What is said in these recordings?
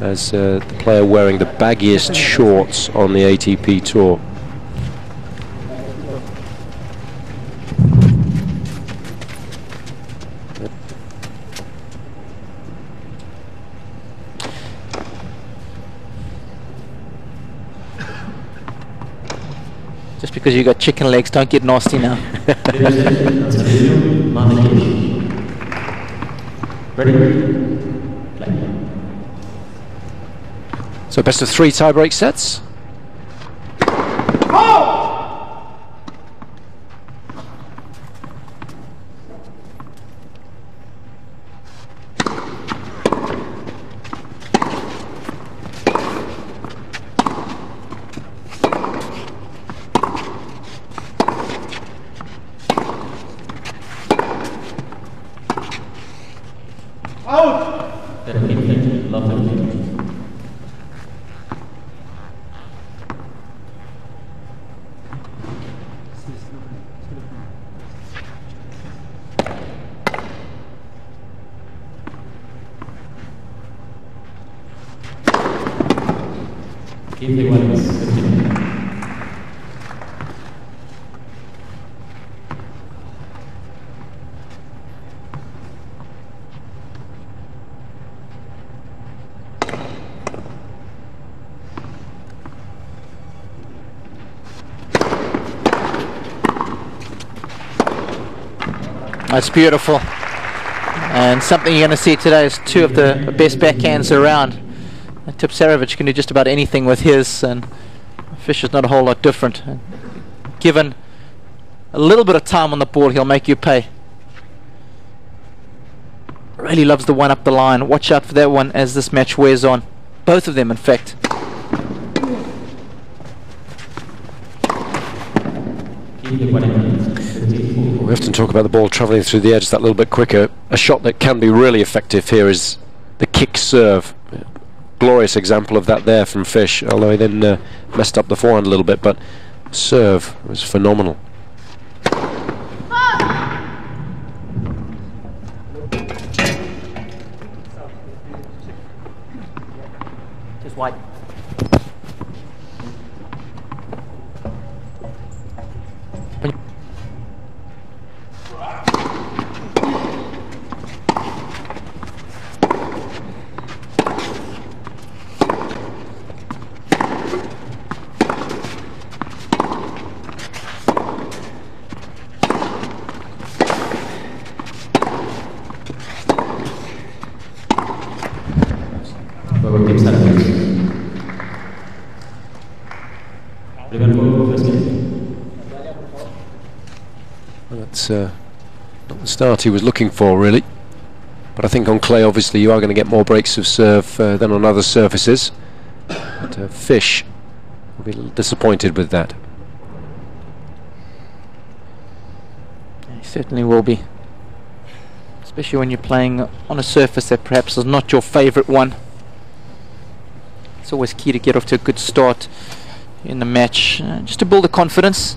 as the player wearing the baggiest shorts on the ATP Tour. Just because you got chicken legs, don't get nasty now. Ready? So best of 3 tie-break sets. That's beautiful, and something you're going to see today is 2 of the best backhands around. Tipsarevic can do just about anything with his, and Fish is not a whole lot different. Given a little bit of time on the ball, he'll make you pay. Really loves the one up the line. Watch out for that one as this match wears on. Both of them, in fact. We often talk about the ball travelling through the edge that little bit quicker. A shot that can be really effective here is the kick serve. Glorious example of that there from Fish, although he then messed up the forehand a little bit, but serve was phenomenal. Just wide. That's not the start he was looking for, really. But I think on clay, obviously, you are going to get more breaks of serve than on other surfaces. But Fish will be a little disappointed with that. He certainly will be. Especially when you're playing on a surface that perhaps is not your favourite one. It's always key to get off to a good start in the match, just to build the confidence.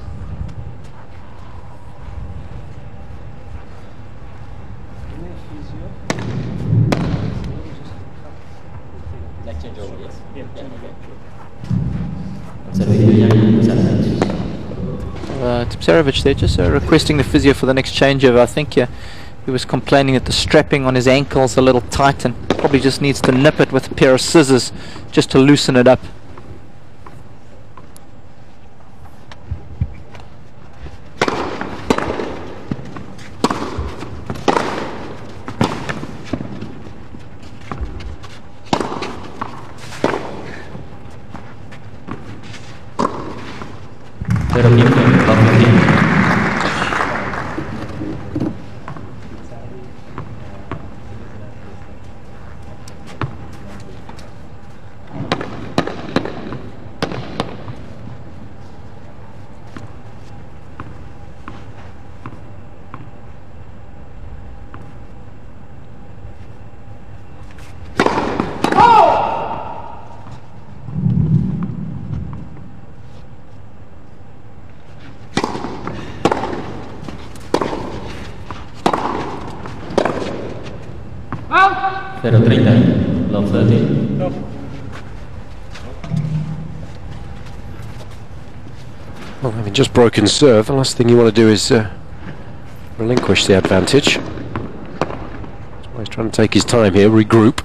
Tipsarevic there just requesting the physio for the next changeover. I think he was complaining that the strapping on his ankle's a little tight and probably just needs to nip it with a pair of scissors just to loosen it up. Out! 0-30, love 30. Well, having just broken serve, the last thing you want to do is relinquish the advantage. That's why he's trying to take his time here, regroup.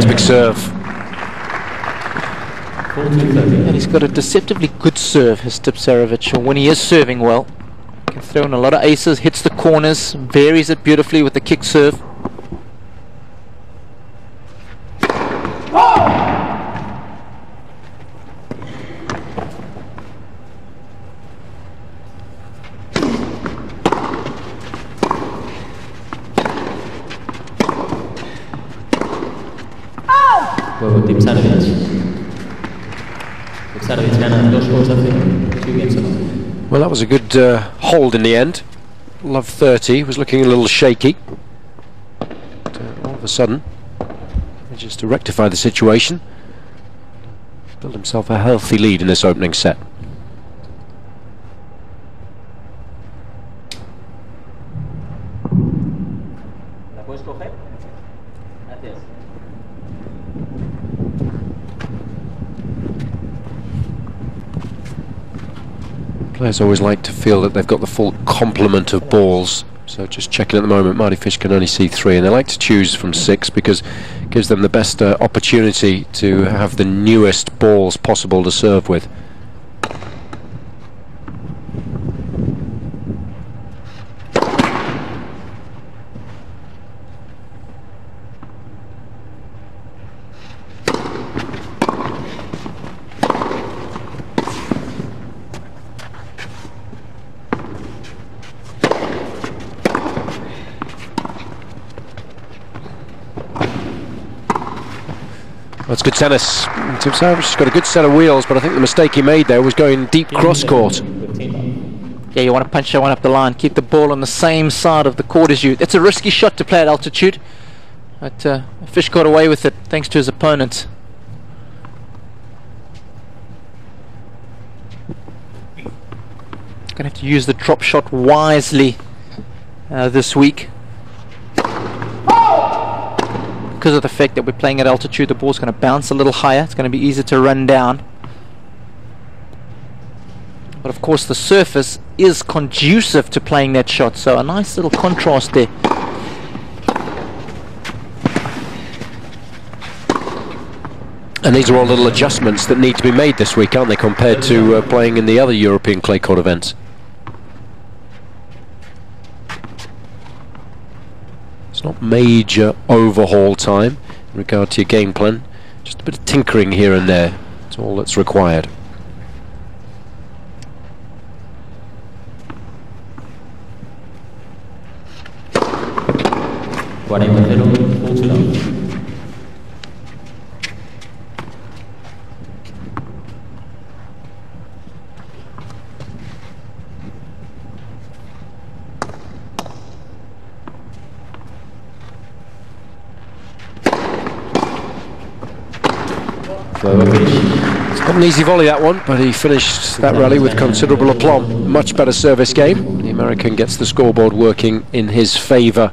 Big serve. And he's got a deceptively good serve, his Tipsarevic, when he is serving well. Can throw in a lot of aces, hits the corners, varies it beautifully with the kick serve. Well, that was a good hold in the end. Love 30, was looking a little shaky. But, all of a sudden, just to rectify the situation, build himself a healthy lead in this opening set. Players always like to feel that they've got the full complement of balls, so just checking at the moment, Marty Fish can only see 3, and they like to choose from 6 because it gives them the best opportunity to have the newest balls possible to serve with. That's good tennis. Tipsarevic's got a good set of wheels, but I think the mistake he made there was going deep cross court. Yeah, you want to punch that one up the line, keep the ball on the same side of the court as you. It's a risky shot to play at altitude, but Fish got away with it thanks to his opponent. Gonna have to use the drop shot wisely this week. Because of the fact that we're playing at altitude, the ball's going to bounce a little higher. It's going to be easier to run down. But of course the surface is conducive to playing that shot, so a nice little contrast there. And these are all little adjustments that need to be made this week, aren't they, compared to playing in the other European clay court events? It's not major overhaul time in regard to your game plan, just a bit of tinkering here and there. That's all that's required. It's not an easy volley, that one, but he finished that rally with considerable aplomb. Much better service game. The American gets the scoreboard working in his favour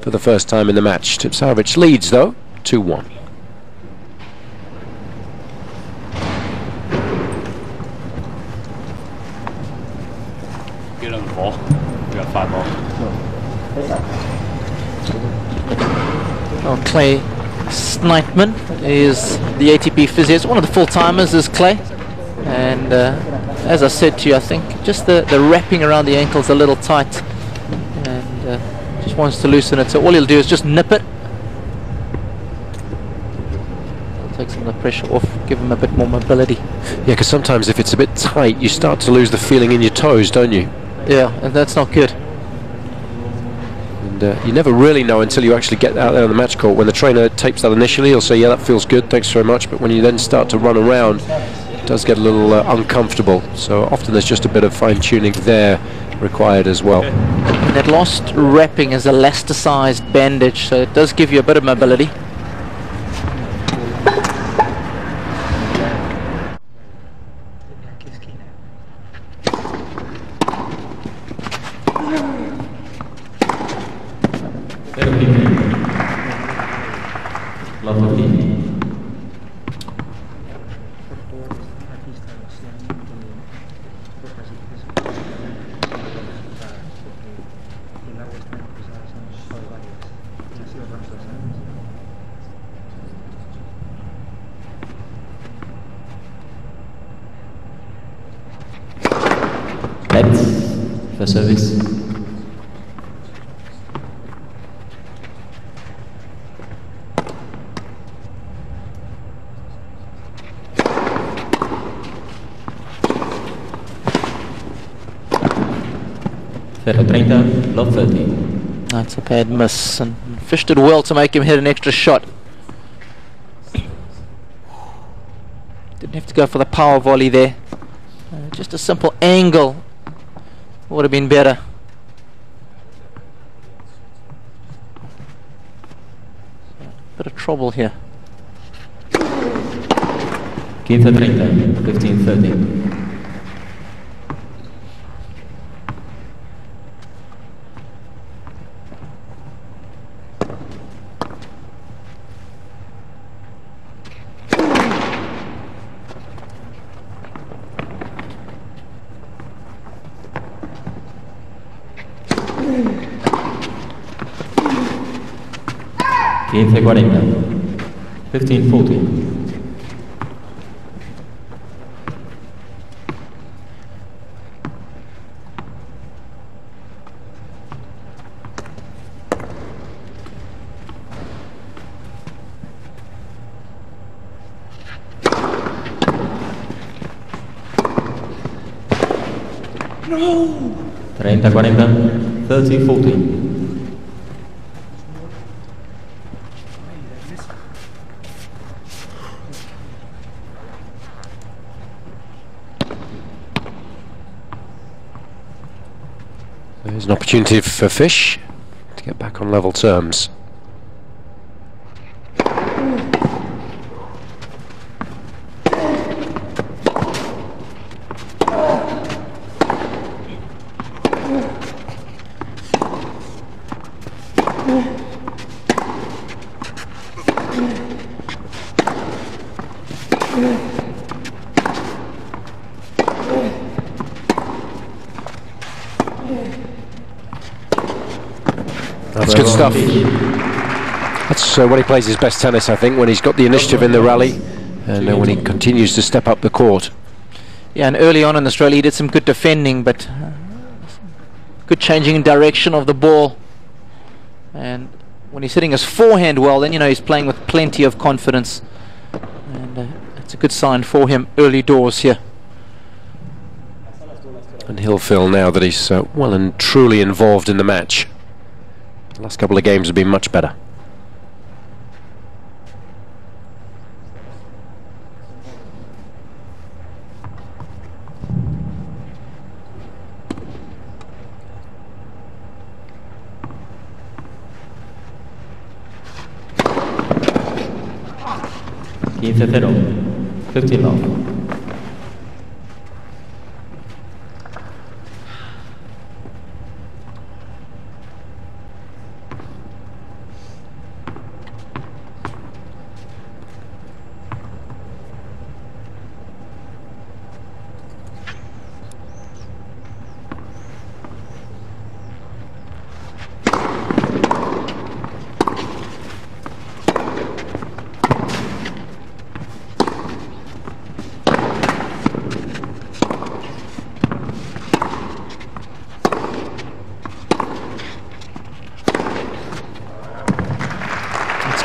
for the first time in the match. Tipsarevic leads though, 2-1. Get on the ball. We got 5 ball. Well, Clay Snipeman is the ATP physio. One of the full-timers is Clay. And as I said to you, I think just the wrapping around the ankle's a little tight. And just wants to loosen it. So all he'll do is just nip it. Take some of the pressure off, give him a bit more mobility. Yeah, because sometimes if it's a bit tight, you start to lose the feeling in your toes, don't you? Yeah, and that's not good. And you never really know until you actually get out there on the match court. When the trainer tapes that initially, he'll say, yeah, that feels good, thanks very much. But when you then start to run around, it does get a little uncomfortable. So often there's just a bit of fine-tuning there required as well. And that last wrapping is elasticized bandage, so it does give you a bit of mobility. For service. Ferro 30, love 30. That's a bad miss, and Fish did well to make him hit an extra shot. Didn't have to go for the power volley there. Just a simple angle would have been better. Bit of trouble here. 15-30, 15-30. Quince 40, 15-40. No. 30-40, 30-40. There's an opportunity for Fish to get back on level terms. That's good stuff. That's when he plays his best tennis, I think, when he's got the initiative in the rally and when he continues to step up the court. Yeah, and early on in this rally he did some good defending, but good changing in direction of the ball. And when he's hitting his forehand well, then you know he's playing with plenty of confidence. And it's a good sign for him early doors here. And he'll feel now that he's well and truly involved in the match. The last couple of games have been much better. Quince 0, 15 love.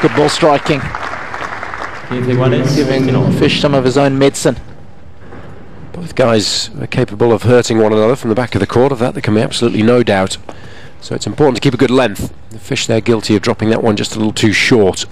good ball striking. 15 iguales. Giving Fish some of his own medicine. Both guys are capable of hurting one another from the back of the court. Of that there can be absolutely no doubt. So it's important to keep a good length. The Fish there guilty of dropping that one just a little too short.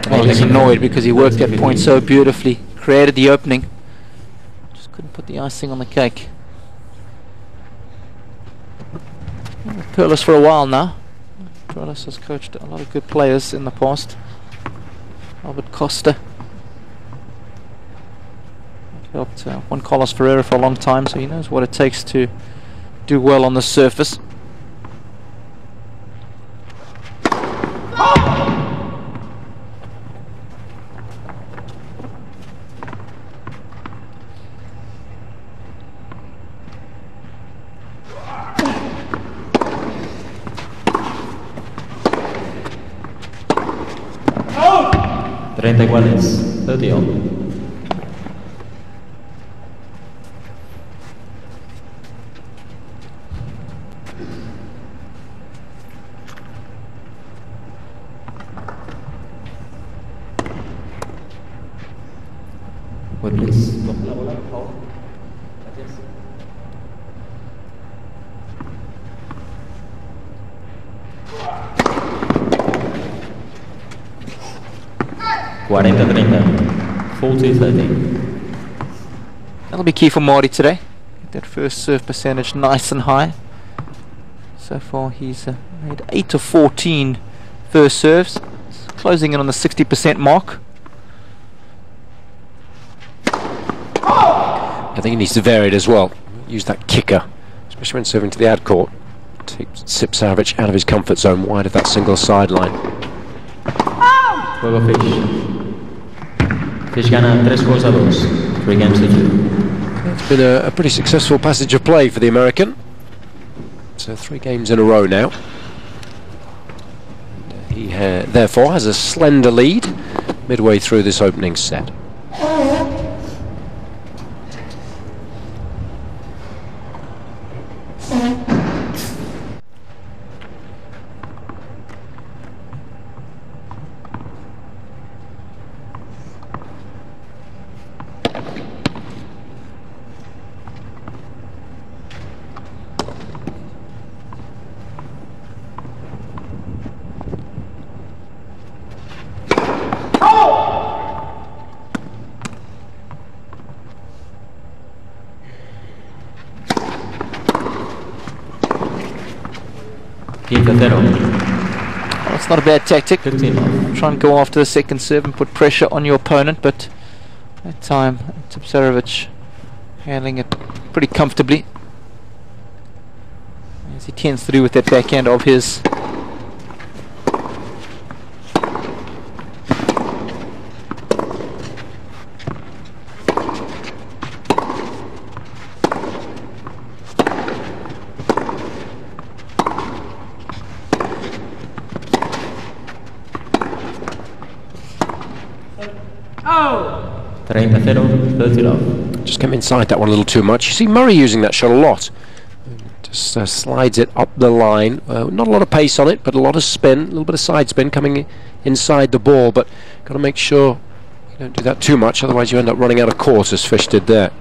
Well, he's annoyed because he worked that point so beautifully, created the opening, just couldn't put the icing on the cake. Perlis for a while now. Perlis has coached a lot of good players in the past. Albert Costa helped Juan Carlos Ferreira for a long time, so he knows what it takes to do well on the surface. Iguales, 30 all. Wait, please. Coge la bola, por favor. Gracias. Cuarenta 30, 40-30. That'll be key for Marty today. Get that first serve percentage nice and high. So far he's made 8 of 14 first serves. It's closing in on the 60% mark. I think he needs to vary it as well. Use that kicker, especially when serving to the ad court. Take Tipsarevic out of his comfort zone, wide of that single sideline. Juego Fish. Fish gana 3-2. 3 games to 2. It's been a pretty successful passage of play for the American. So 3 games in a row now. He therefore has a slender lead midway through this opening set. Well, it's not a bad tactic. 15 off. Try and go after the second serve and put pressure on your opponent, but that time Tipsarevic handling it pretty comfortably, as he tends to do with that backhand of his. Just came inside that one a little too much. You see Murray using that shot a lot. Just slides it up the line. Not a lot of pace on it, but a lot of spin, a little bit of side spin coming inside the ball. But got to make sure you don't do that too much, otherwise you end up running out of course, as Fish did there.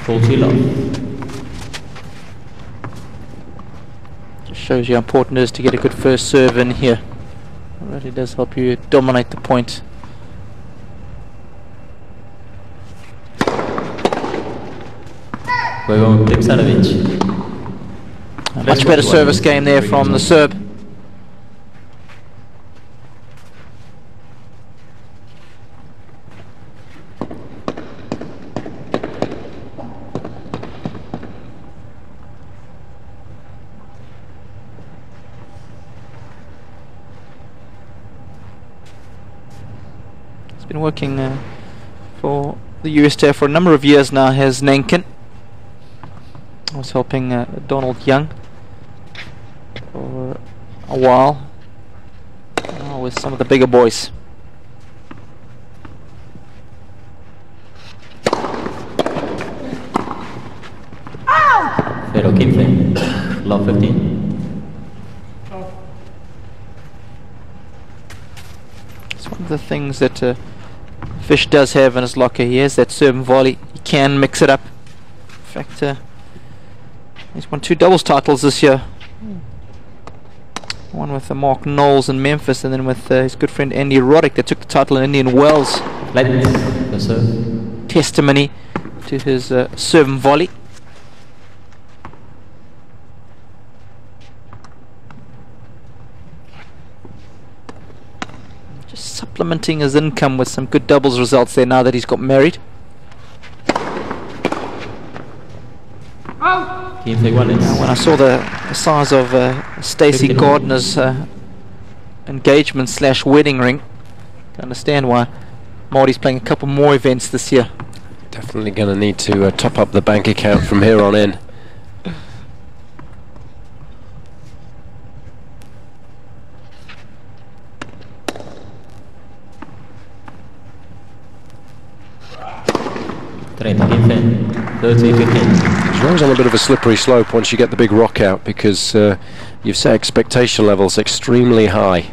40 love. Just shows you how important it is to get a good first serve in here. It really does help you dominate the point. Juego Tipsarevic. A much better service game there from the Serb. He's been working for the US there for a number of years now, has Nankin. I was helping Donald Young for a while with some of the bigger boys. Pero 15. Love 15. It's one of the things that Fish does have in his locker. He has that serve and volley. He can mix it up. In fact, he's won 2 doubles titles this year. One with Mark Knowles in Memphis, and then with his good friend Andy Roddick that took the title in Indian Wells. Yes, sir. Testimony to his serve and volley. Just supplementing his income with some good doubles results there now that he's got married. 15 iguales. When I saw the size of Stacey Gardner's engagement / wedding ring, I can understand why Marty's playing a couple more events this year. Definitely going to need to top up the bank account from here on in. It's always on a bit of a slippery slope once you get the big rock out, because you've set expectation levels extremely high.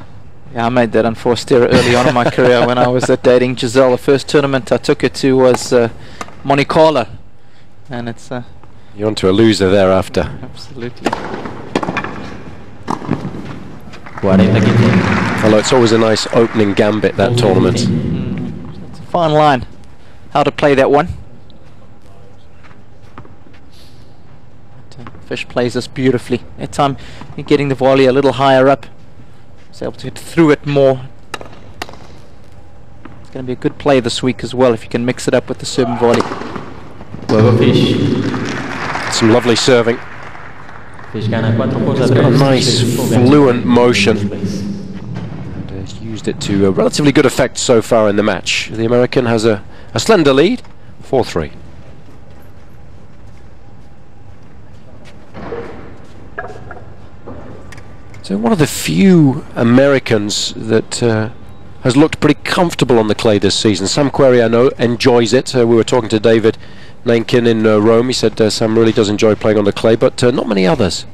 Yeah, I made that unforced error early on in my career when I was dating Giselle. The first tournament I took her to was Monte Carlo, and it's You're onto a loser thereafter. absolutely. Although it's always a nice opening gambit, that tournament. It's a fine line how to play that one. Fish plays this beautifully. At time you're getting the volley a little higher up, he's able to get through it more. It's going to be a good play this week as well if you can mix it up with the serve and volley. Some lovely serving. Fish gana 4 It's got a nice fluent motion, and has used it to a relatively good effect so far in the match. The American has a slender lead, 4-3. So one of the few Americans that has looked pretty comfortable on the clay this season. Sam Querrey, I know, enjoys it. We were talking to David Nankin in Rome. He said Sam really does enjoy playing on the clay, but not many others.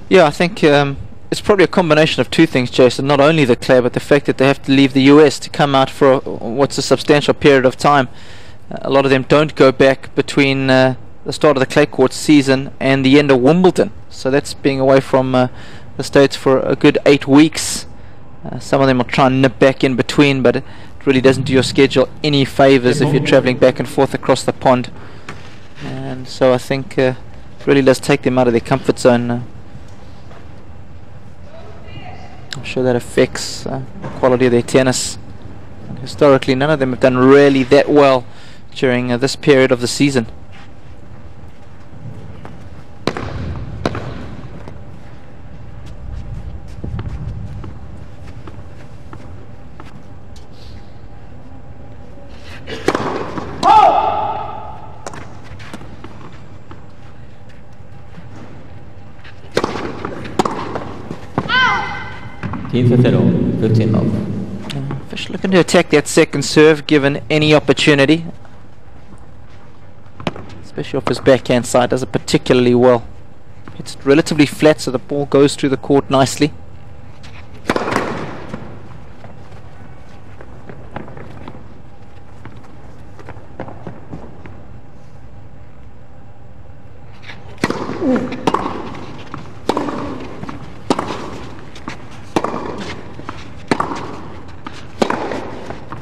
Yeah, I think it's probably a combination of two things, Jason. Not only the clay, but the fact that they have to leave the US to come out for what's a substantial period of time. A lot of them don't go back between the start of the clay court season and the end of Wimbledon. So that's being away from the States for a good 8 weeks. Some of them will try and nip back in between, but it really doesn't do your schedule any favors if you're traveling back and forth across the pond. And so I think it really does take them out of their comfort zone. I'm sure that affects the quality of their tennis. And historically, none of them have done really that well during this period of the season. Fish looking to attack that second serve given any opportunity, especially off his backhand side. Does it particularly well. It's relatively flat, so the ball goes through the court nicely.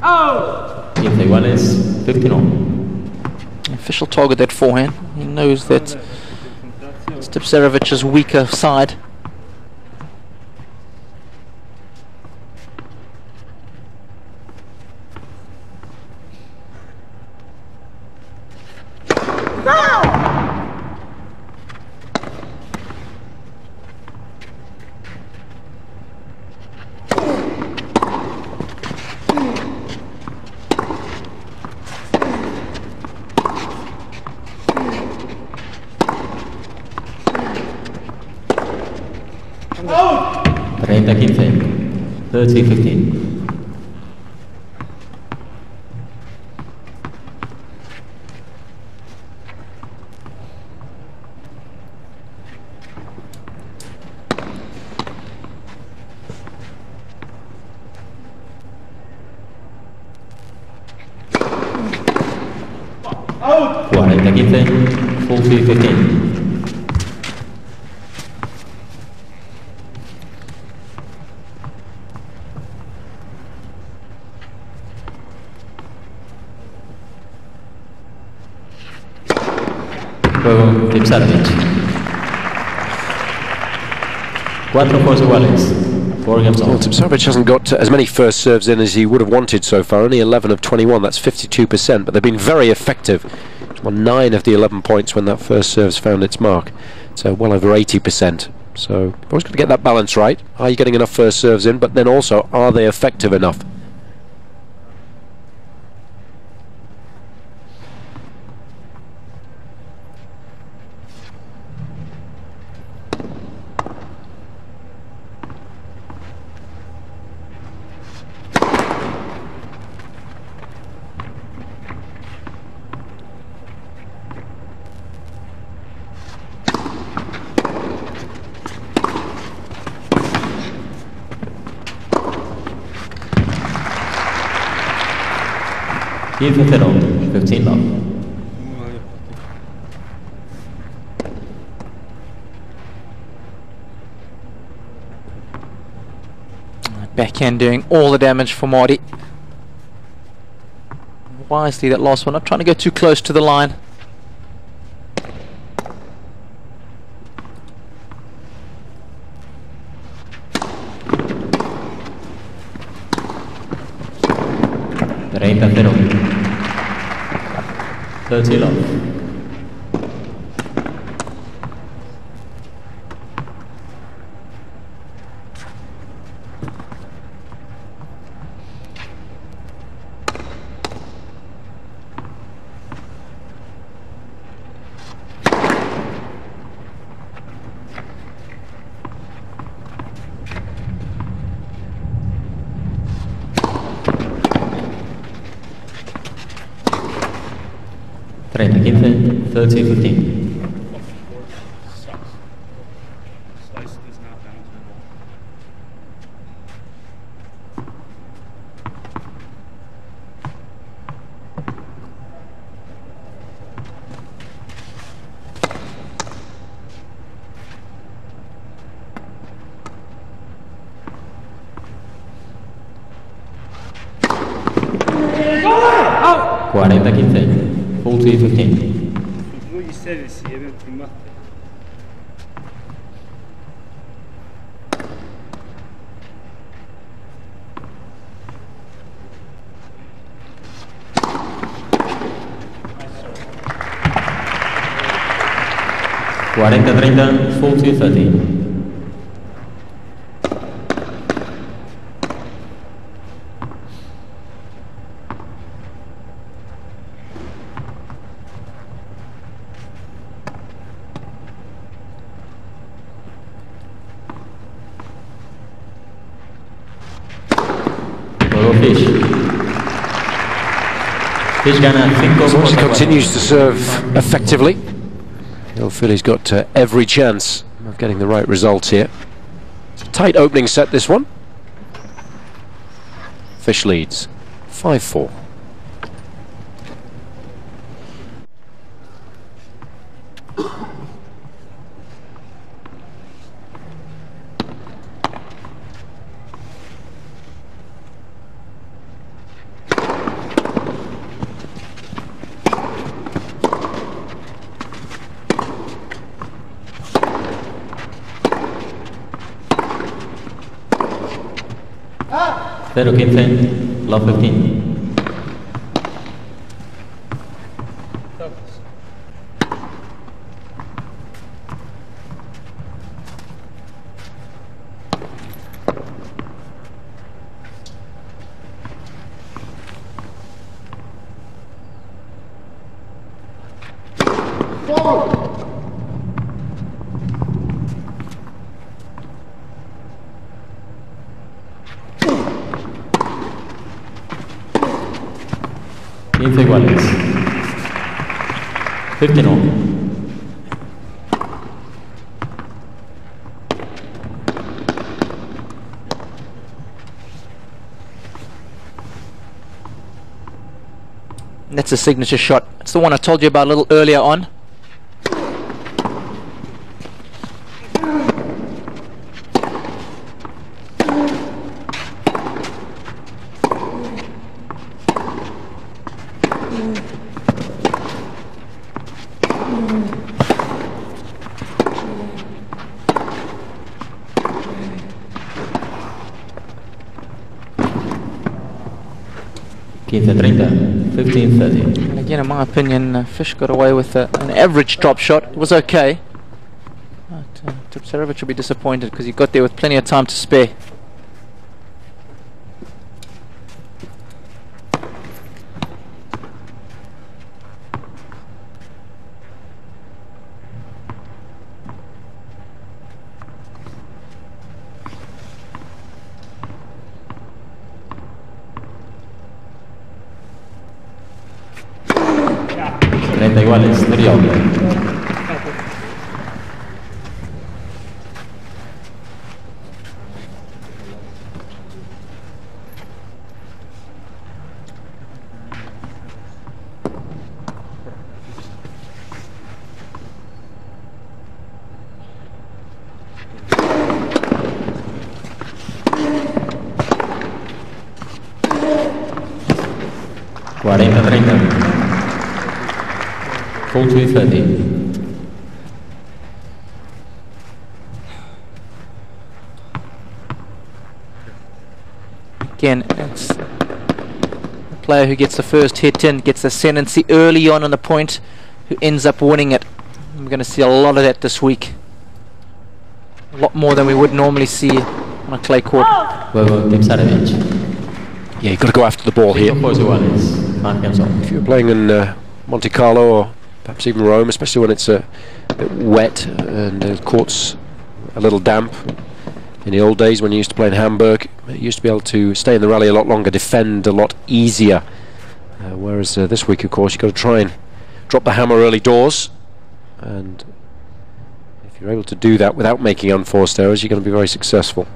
15 iguales, 15-all. Official target that forehand. He knows that it's Tipsarevic's weaker side. Oh! 30-15, 30-15. Out! 40-15, 40-15. Juego Tipsarevic. 4 juegos iguales. 4 games Well, on. Tipsarevic hasn't got as many first serves in as he would have wanted so far. Only 11 of 21. That's 52%. But they've been very effective. He's won 9 of the 11 points when that first serve's found its mark. So well over 80%. So you've always got to get that balance right. Are you getting enough first serves in? But then also, are they effective enough? Give 15 love. Backhand doing all the damage for Marty. Wisely that last one, not trying to go too close to the line. Pero 30 love. Treinta, 15, 30, 15. Cuarenta, 15. 40-15. Mnogi servisi, jedan ti mate. Cuarenta, 30, 40-30. Fish gana 5 As long as he continues to serve effectively, he'll feel he's got every chance of getting the right result here. It's a tight opening set, this one. Fish leads 5-4. 0-15, love 15. Iguales. 15 all. That's a signature shot. It's the one I told you about a little earlier on. And again, in my opinion, Fish got away with an average drop shot. It was okay. But Tipsarevic will be disappointed because he got there with plenty of time to spare. Iguales, 30 all. Full 330. Again, it's the player who gets the first hit in, gets the ascendancy early on the point, who ends up winning it. We're going to see a lot of that this week. A lot more than we would normally see on a clay court. Tipsarevic. Yeah, you've got to go after the ball here. If you're playing in Monte Carlo or perhaps even Rome, especially when it's a bit wet and the court's a little damp. In the old days when you used to play in Hamburg, you used to be able to stay in the rally a lot longer, defend a lot easier. Whereas this week, of course, you've got to try and drop the hammer early doors. And if you're able to do that without making unforced errors, you're going to be very successful.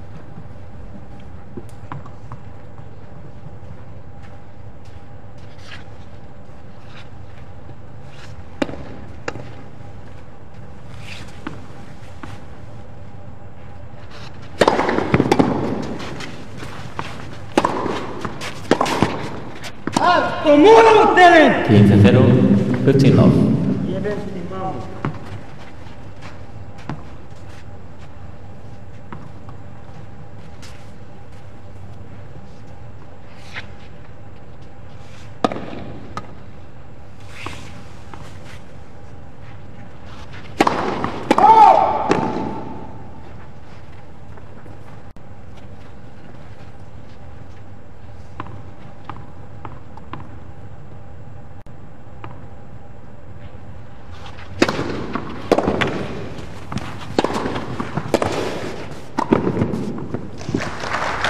Quince 0, 15 love.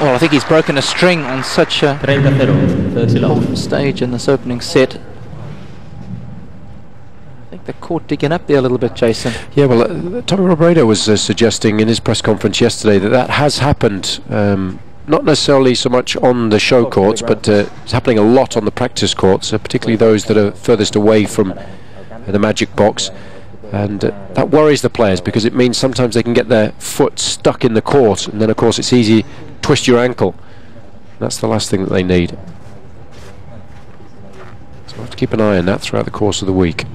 Well, I think he's broken a string on such a 30 love. stage in this opening set. I think the court digging up there a little bit, Jason. Yeah, well, Tommy Robredo was suggesting in his press conference yesterday that that has happened, not necessarily so much on the show courts, but it's happening a lot on the practice courts, particularly those that are furthest away from the magic box. And that worries the players because it means sometimes they can get their foot stuck in the court, and then of course it's easy to twist your ankle. That's the last thing that they need. So we'll have to keep an eye on that throughout the course of the week.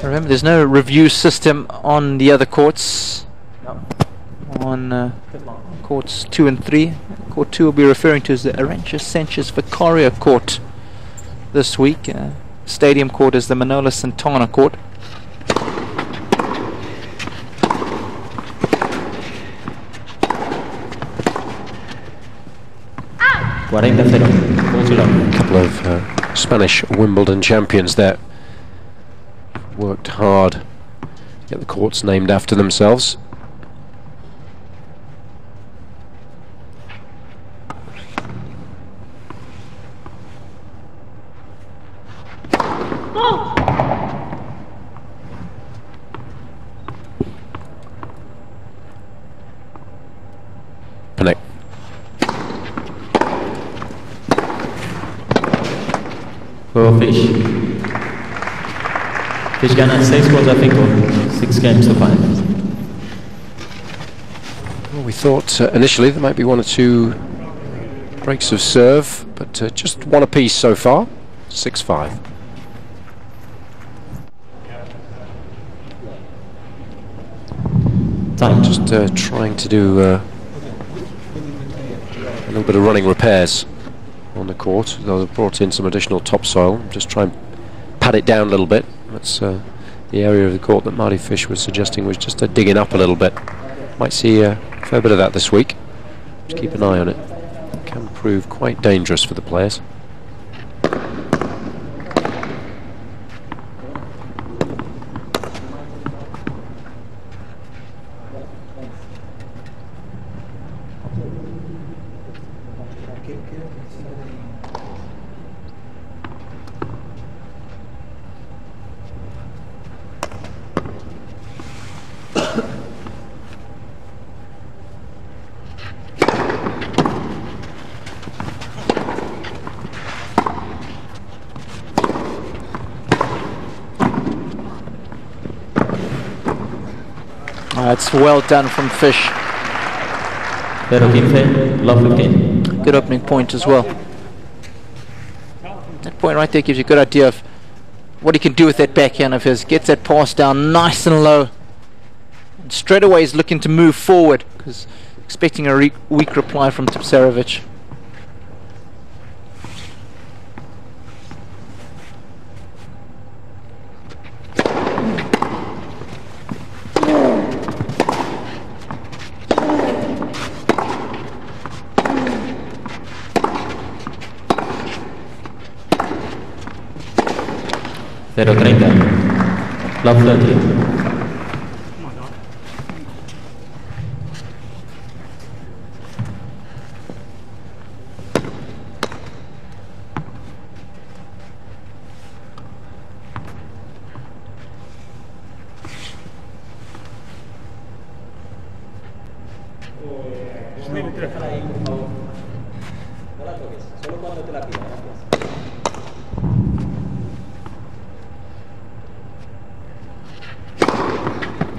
Remember, there's no review system on the other courts. On courts 2 and 3. Court 2 will be referring to as the Arancha Sanchez Vicario Court this week. Stadium Court is the Manola Santana Court. A couple of Spanish Wimbledon champions there. Worked hard to get the courts named after themselves. Connect. For Fish. Fish gana 6 goals a 5, 6 games to 5. Well, we thought initially there might be 1 or 2 breaks of serve, but just 1 apiece so far. 6-5. Time. Just trying to do a little bit of running repairs on the court. They've brought in some additional topsoil. Just try and pat it down a little bit. That's the area of the court that Marty Fish was suggesting was just digging up a little bit. Might see a fair bit of that this week. Just keep an eye on it. It can prove quite dangerous for the players. It's well done from Fish. 15, love 15. Good opening point as well. That point right there gives you a good idea of what he can do with that backhand of his. Gets that pass down nice and low. And straight away he's looking to move forward because expecting a weak reply from Tipsarevic. Zero 30. Love 30.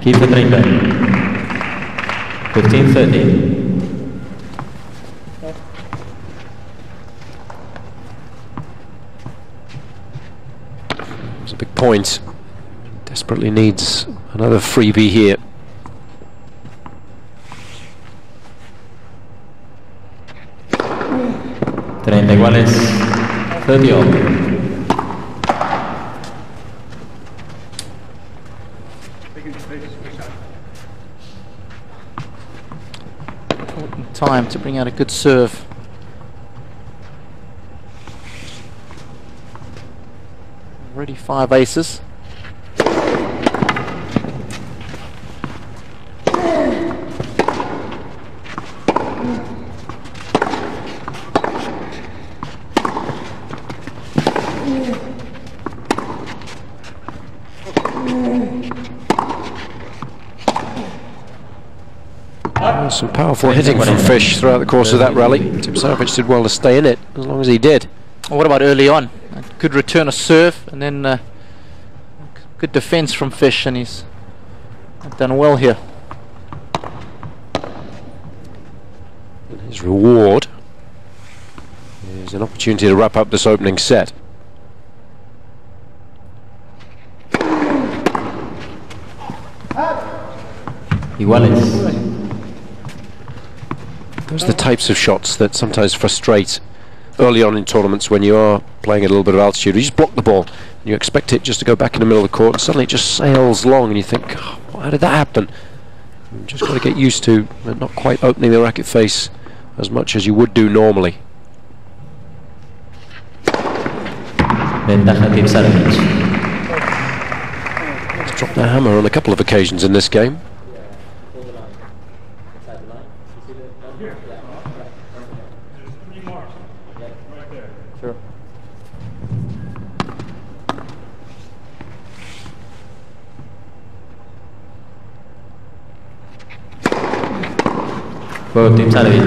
Keep the 30. 15-30. It's a big point. Desperately needs another freebie here. Iguales 30 all. Important time to bring out a good serve. Already 5 aces. Some powerful hitting from Fish throughout the course of that rally. Tipsarevic did well to stay in it, as long as he did. What about early on? A good return of serve, and then good defence from Fish, and he's done well here. And his reward is an opportunity to wrap up this opening set. Iguales. Those are the types of shots that sometimes frustrate early on in tournaments when you are playing at a little bit of altitude. You just block the ball and you expect it just to go back in the middle of the court, and suddenly it just sails long and you think, oh, how did that happen? You've just got to get used to not quite opening the racket face as much as you would do normally. Ventaja Tipsarevic. He's dropped the hammer on a couple of occasions in this game. Sure. Juego Tipsarevic.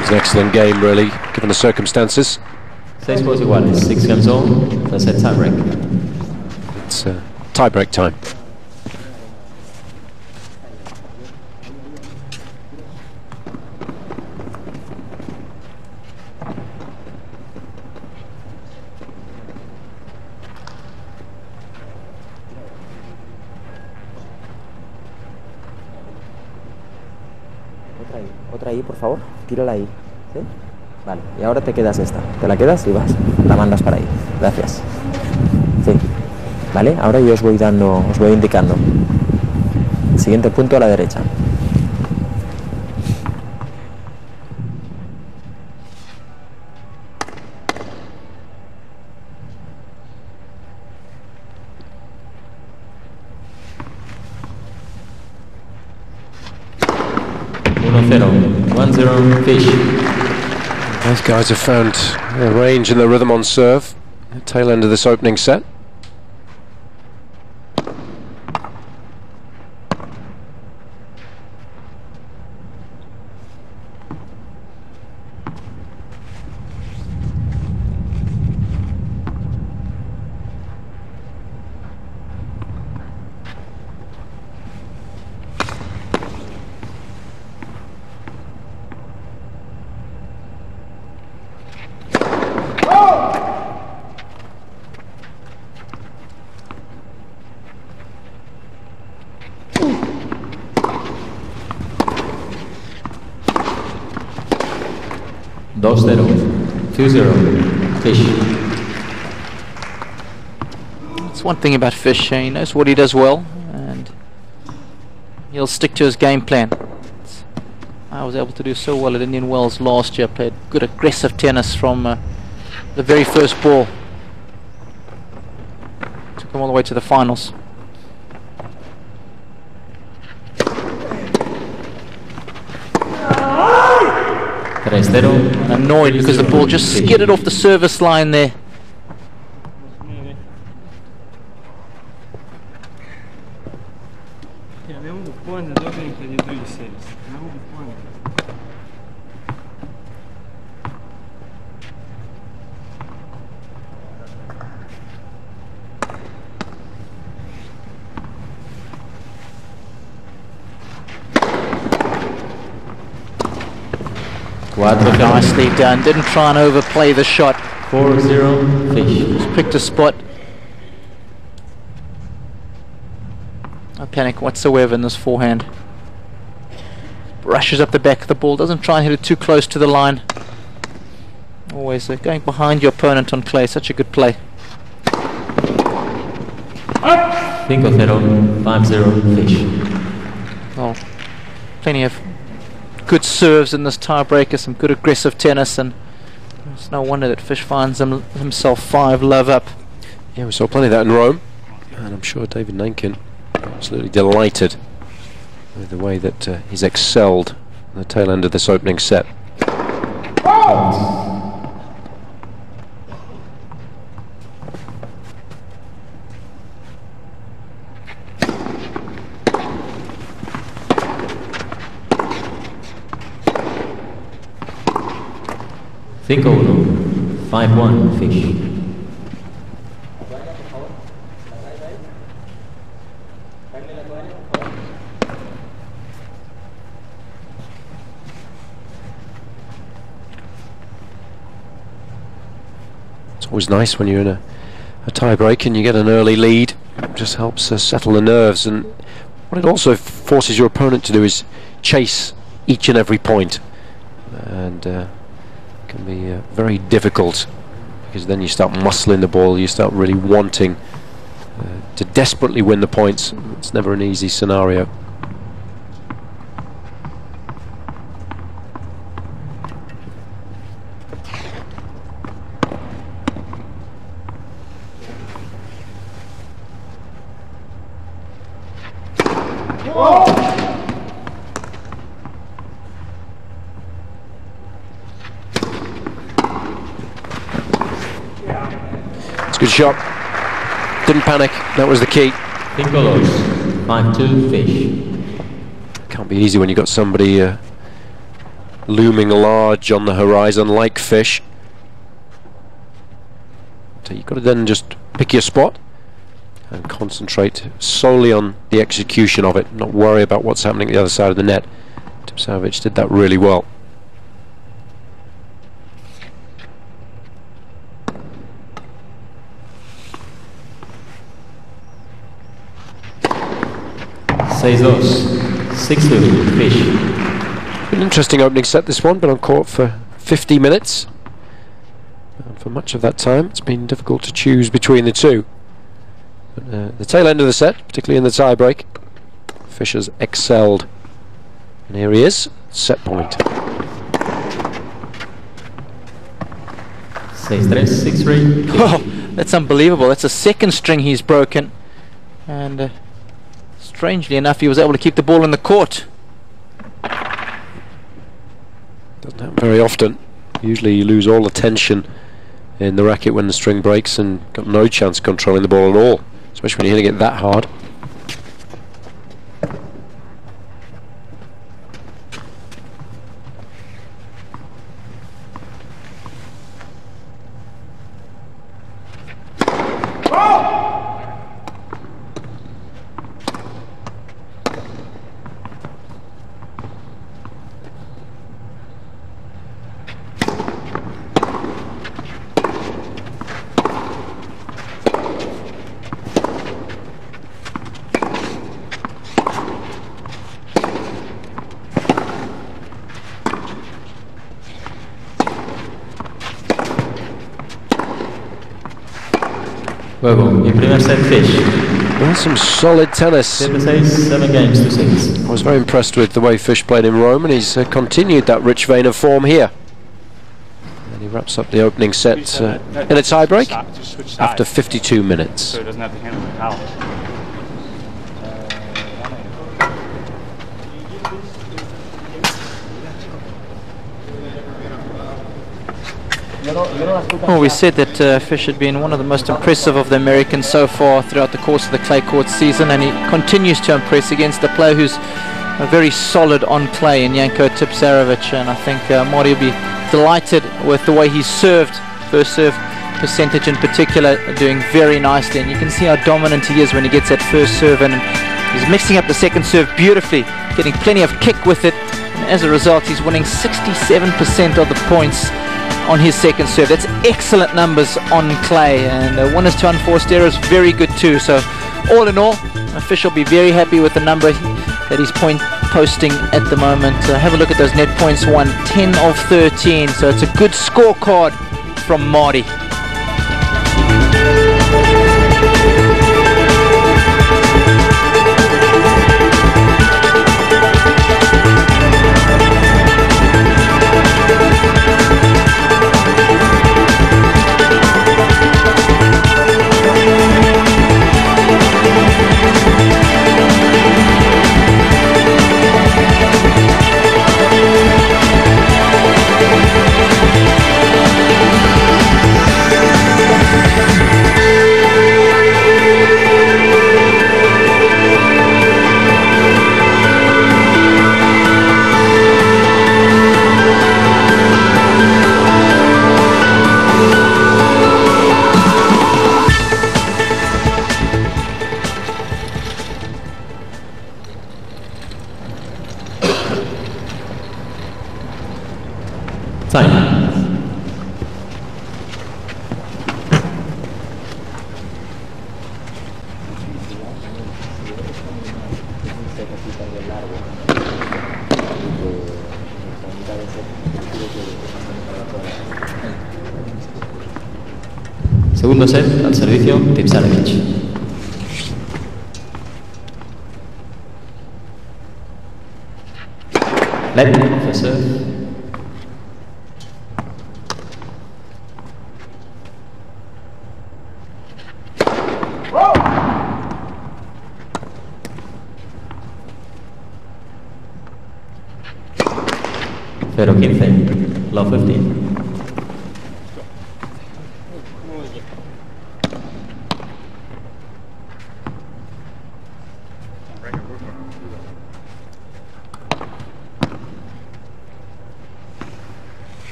It's an excellent game, really, given the circumstances. 6 juegos iguales. 6 games all. That's a tiebreak. It's tie-break time. Otra ahí, por favor. Tírala ahí. ¿Sí? Vale. Y ahora te quedas esta. Te la quedas y vas. La mandas para ahí. Gracias. Sí. Vale. Ahora yo os voy indicando. Siguiente punto a la derecha. Cero. 1-0 Fish. Both guys have found their range and their rhythm on serve. The tail end of this opening set. Dos 0. 2-0 Fish. That's one thing about Fish. He knows what he does well, and he'll stick to his game plan. I was able to do so well at Indian Wells last year. Played good aggressive tennis from the very first ball. Took him all the way to the finals. I'm annoyed because the ball just skidded off the service line there. Ja ne mogu pojem da dobijem kad je drugi servis. Ne mogu pojem. Nicely done. Didn't try and overplay the shot. 4-0 Fish. Just picked a spot. No panic whatsoever in this forehand. Brushes up the back of the ball. Doesn't try and hit it too close to the line. Always going behind your opponent on clay. Such a good play. 5-0 5-0 Fish. Well, plenty of good serves in this tiebreaker, some good aggressive tennis, and it's no wonder that Fish finds himself 5-love up. Yeah, we saw plenty of that in Rome, and I'm sure David Nankin absolutely delighted with the way that he's excelled at the tail end of this opening set. Cinco 5-1 Fish. It's always nice when you're in a tie break and you get an early lead. It just helps settle the nerves, and what it also forces your opponent to do is chase each and every point, and can be very difficult, because then you start muscling the ball, you start really wanting to desperately win the points. It's never an easy scenario. It's a good shot. Didn't panic. That was the key. 5-2 Fish. Can't be easy when you've got somebody looming large on the horizon like Fish. So you've got to then just pick your spot and concentrate solely on the execution of it, not worry about what's happening at the other side of the net. Tipsarevic did that really well. Six two Fish. An interesting opening set, this one, but on court for 50 minutes. And for much of that time it's been difficult to choose between the two. But the tail end of the set, particularly in the tie break, Fish has excelled. And here he is, set point. 6-3, 6-3. Oh, that's unbelievable. That's a second string he's broken, and strangely enough he was able to keep the ball in the court. Doesn't happen very often. Usually you lose all the tension in the racket when the string breaks and got no chance of controlling the ball at all, especially when you're hitting it that hard. Juego, y primer set Fish. Well, some solid tennis. 7 games to 6. I was very impressed with the way Fish played in Rome, and he's continued that rich vein of form here. And he wraps up the opening set in a tie break after 52 minutes. So he doesn't have to handle the towel. Well, we said that Fish had been one of the most impressive of the Americans so far throughout the course of the clay court season, and he continues to impress against a player who's very solid on clay in J Tipsarevic. And I think Marty will be delighted with the way he's served, first serve percentage in particular, doing very nicely, and you can see how dominant he is when he gets that first serve in. And he's mixing up the second serve beautifully, getting plenty of kick with it, and as a result he's winning 67% of the points on his second serve. That's excellent numbers on clay, and winners to unforced errors, very good too. So all in all, Fish will be very happy with the number that he's point posting at the moment. Have a look at those net points won, 10 of 13, so it's a good scorecard from Marty. Time. Segundo set al servicio Tipsarevic. Let for serve. Pero 15, love 15.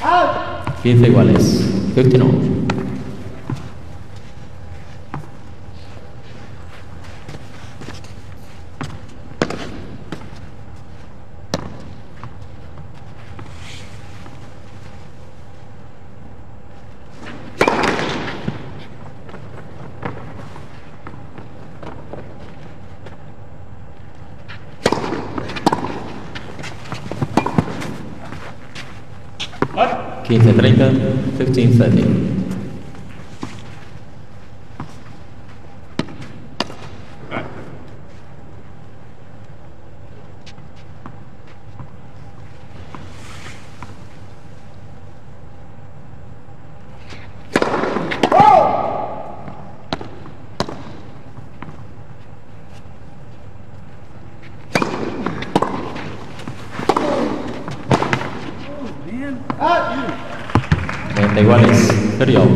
Out! 15 iguales. 15 all. What? 15-30, 15-30. Out! 30 iguales. 30 all.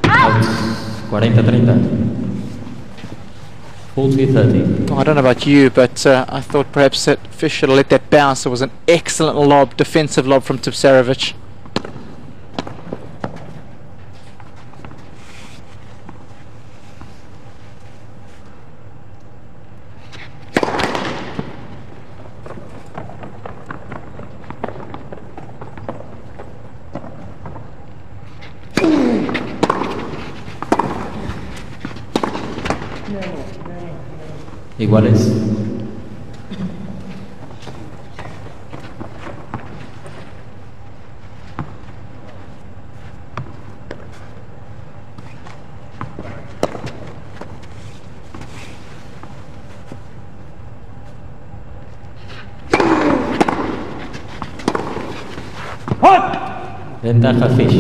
Out. 40-30. 40-30. Oh, I don't know about you, but I thought perhaps that Fish should have let that bounce. It was an excellent lob, defensive lob from Tipsarevic. Iguales. Ventaja Fish.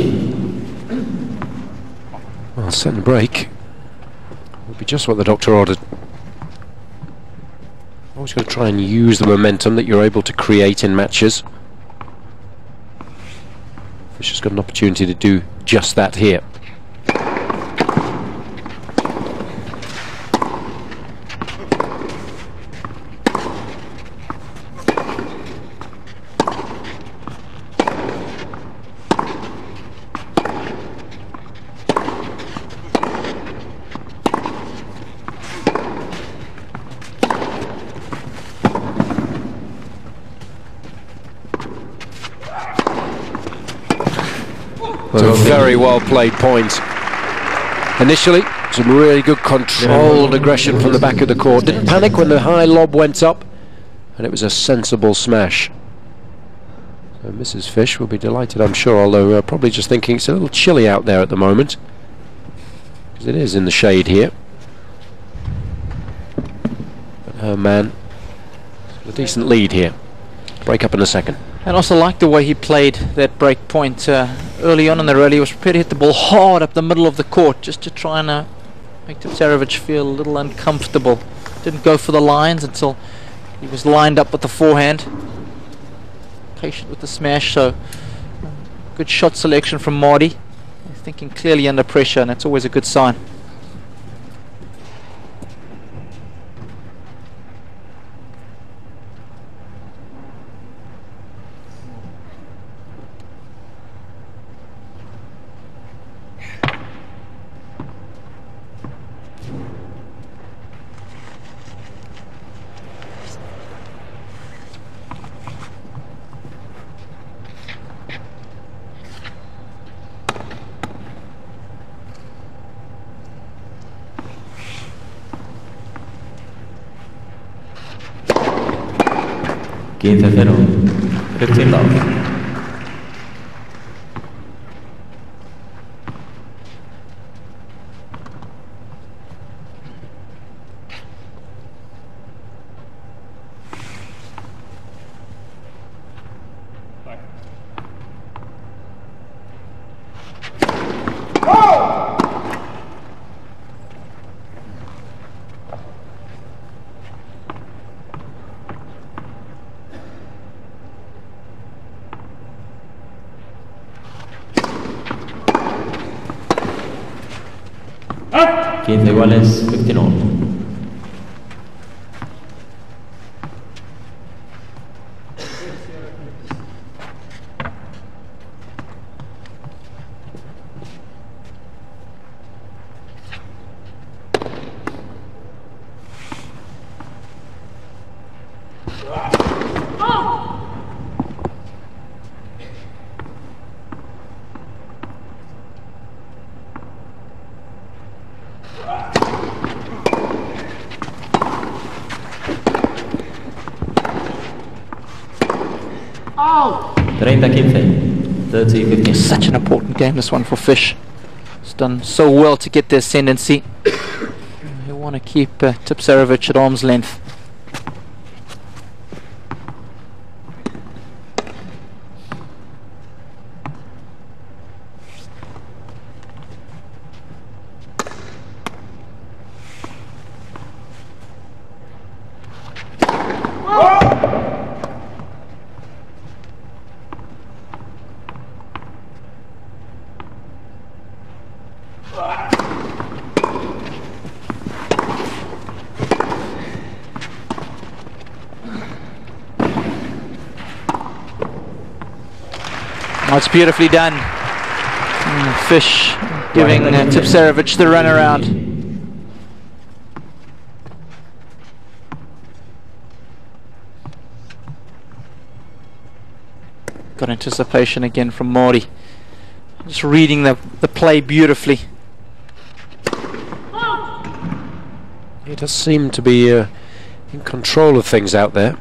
Well, set and break would be just what the doctor ordered. Always got to try and use the momentum that you're able to create in matches. Fish has got an opportunity to do just that here. It's a very well played point. Initially, some really good controlled aggression from the back of the court. Didn't panic when the high lob went up, and it was a sensible smash. So Mrs. Fish will be delighted, I'm sure, although probably just thinking it's a little chilly out there at the moment, because it is in the shade here. But her man has got a decent lead here. Break up in a second. And also like the way he played that break point early on in the rally. He was prepared to hit the ball hard up the middle of the court just to try and make Tipsarevic feel a little uncomfortable. Didn't go for the lines until he was lined up with the forehand. Patient with the smash, so good shot selection from Marty. Thinking clearly under pressure, and that's always a good sign. 15-0. 15 love. Iguales 15-1. Oh! 30-15. 30-15. Such an important game, this one, for Fish. He's done so well to get the ascendancy. You want to keep Tipsarevic at arm's length. Oh, it's beautifully done. Fish giving Tipsarevic the run around. Got anticipation again from Mori. Just reading the play beautifully. He does seem to be in control of things out there,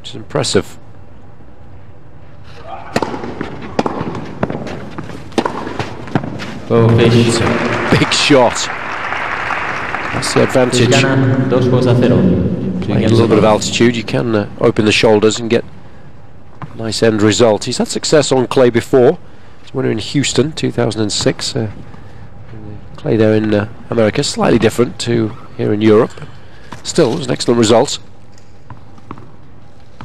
which is impressive. Oh, Fish. It's a big shot. That's the advantage. Gana 2-0. Playing a little bit of altitude, you can open the shoulders and get a nice end result. He's had success on clay before. He's winner in Houston, 2006. Clay there in America, slightly different to here in Europe. Still, it was an excellent result.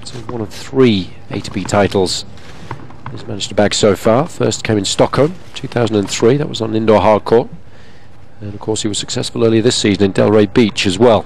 So one of 3 ATP titles he's managed to bag so far. First came in Stockholm, 2003. That was on indoor hard court. And of course he was successful earlier this season in Delray Beach as well.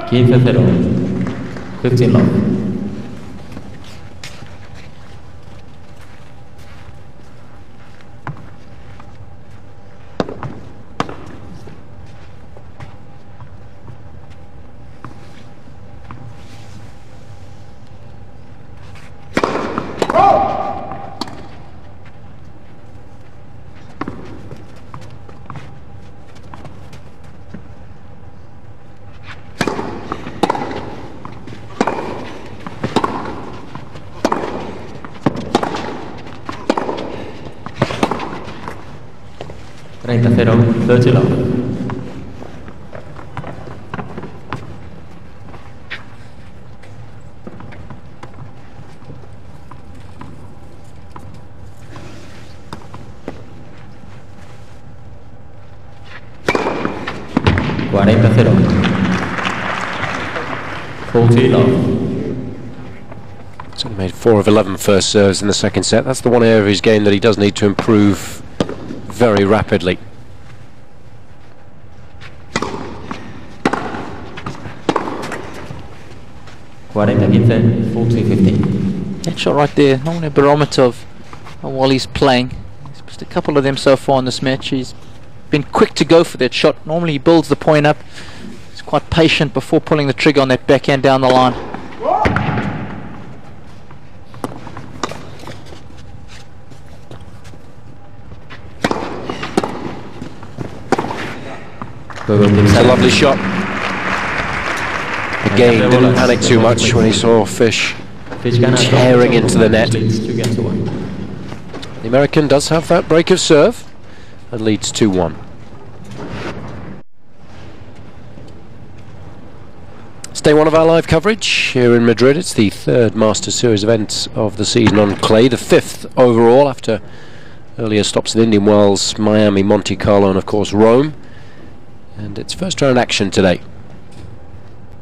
Keep 15 love. Right, 30 love. So he made 4 of 11 first serves in the second set. That's the one area of his game that he does need to improve very rapidly. 40-15, full 215. That shot right there, normally a barometer of while he's playing. He's missed a couple of them so far in this match. He's been quick to go for that shot. Normally he builds the point up. He's quite patient before pulling the trigger on that backhand down the line. It's a lovely shot. Again, didn't panic too much when he saw Fish tearing into the net. The American does have that break of serve and leads 2-1. It's day one of our live coverage here in Madrid. It's the third Masters Series event of the season on clay, the fifth overall after earlier stops in Indian Wells, Miami, Monte Carlo and of course Rome. And it's first round action today.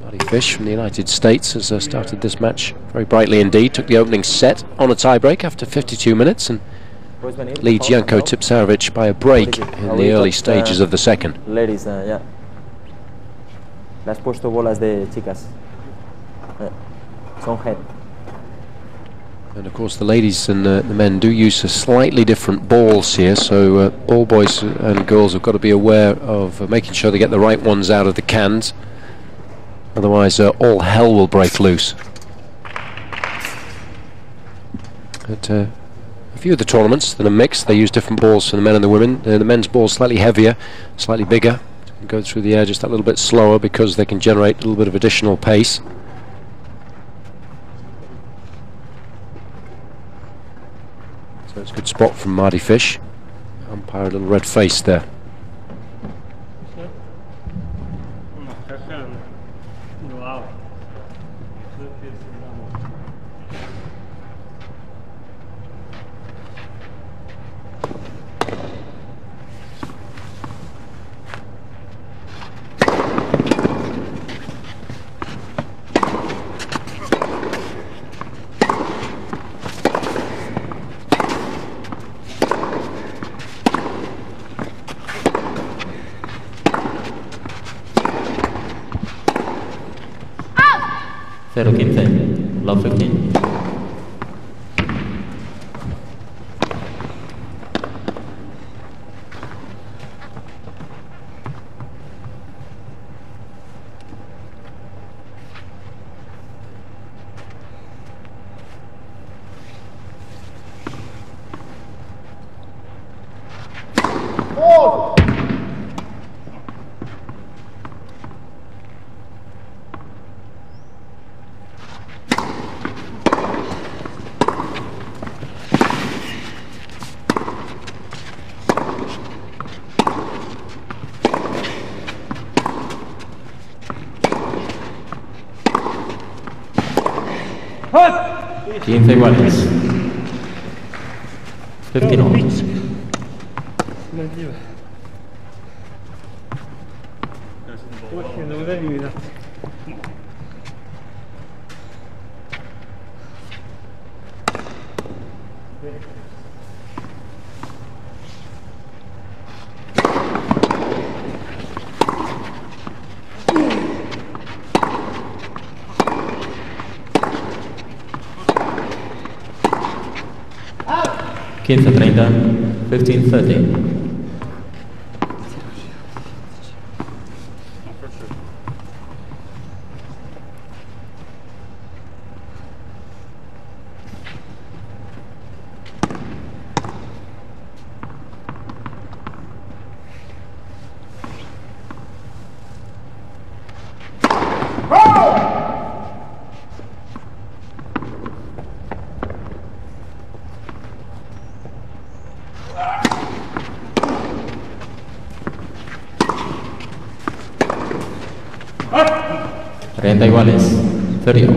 Marty Fish from the United States has started this match very brightly indeed. Took the opening set on a tie-break after 52 minutes and leads J Tipsarevic by a break in the early stages of the second. Ladies, yeah. Le has puesto bolas de chicas. Son head. And of course the ladies and the men do use a slightly different balls here, so all boys and girls have got to be aware of making sure they get the right ones out of the cans, otherwise all hell will break loose. At a few of the tournaments that are mixed, they use different balls for the men and the women. The men's ball slightly heavier, slightly bigger, go through the air just a little bit slower because they can generate a little bit of additional pace. So it's a good spot from Marty Fish. Umpire a little red face there. Zero 15, love 15. Quince iguales. 15 all. Quince 30, 15 30. Renta iguales, 30 all.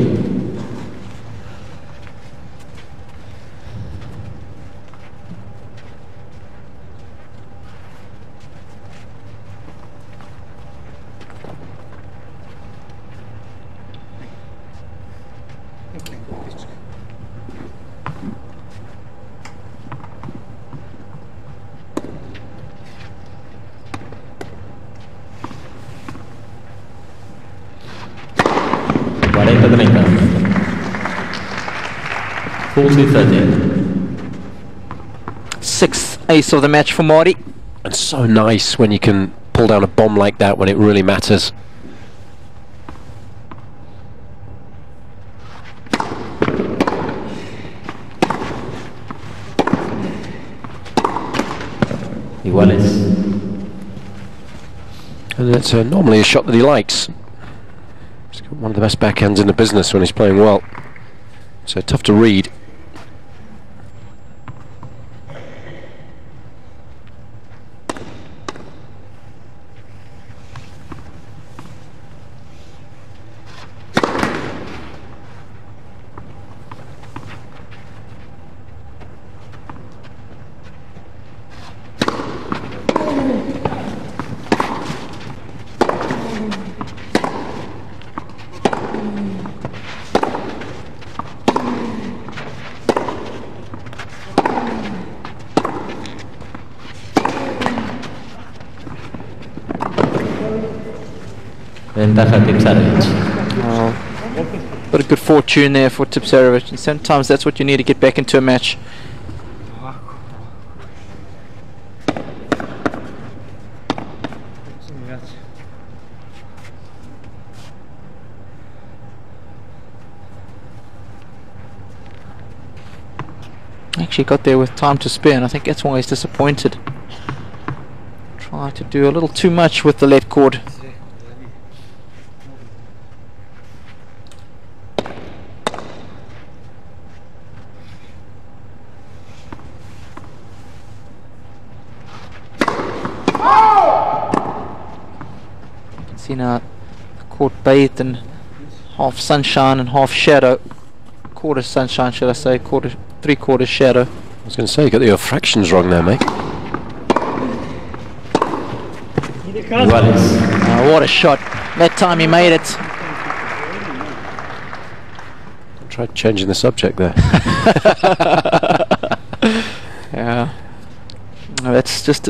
40-30. Full to 13. Sixth ace of the match for Marty. And so nice when you can pull down a bomb like that when it really matters. Iguales. And it's normally a shot that he likes. He's got one of the best backhands in the business when he's playing well. So tough to read. Ventaja Tipsarevic. Got a good fortune there for Tipsarevic, and sometimes that's what you need to get back into a match. Actually got there with time to spare, and I think that's why he's disappointed. Tried to do a little too much with the left chord. See now, the court bathed in half sunshine and half shadow. Quarter sunshine, should I say? Three-quarters shadow. I was going to say, you got your fractions wrong there, mate. Iguales. What a shot! That time he made it. Tried changing the subject there. Yeah. No, that's just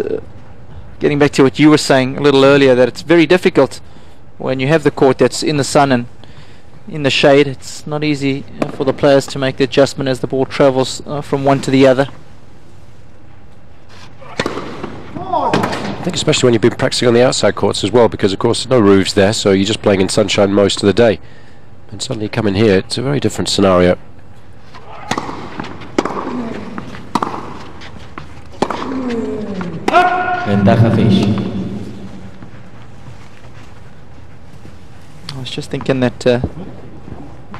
getting back to what you were saying a little earlier, that it's very difficult when you have the court that's in the sun and in the shade. It's not easy for the players to make the adjustment as the ball travels from one to the other. I think especially when you've been practicing on the outside courts as well, because of course there's no roofs there, so you're just playing in sunshine most of the day. And suddenly you come in here, it's a very different scenario. Ventaja Fish. I was just thinking that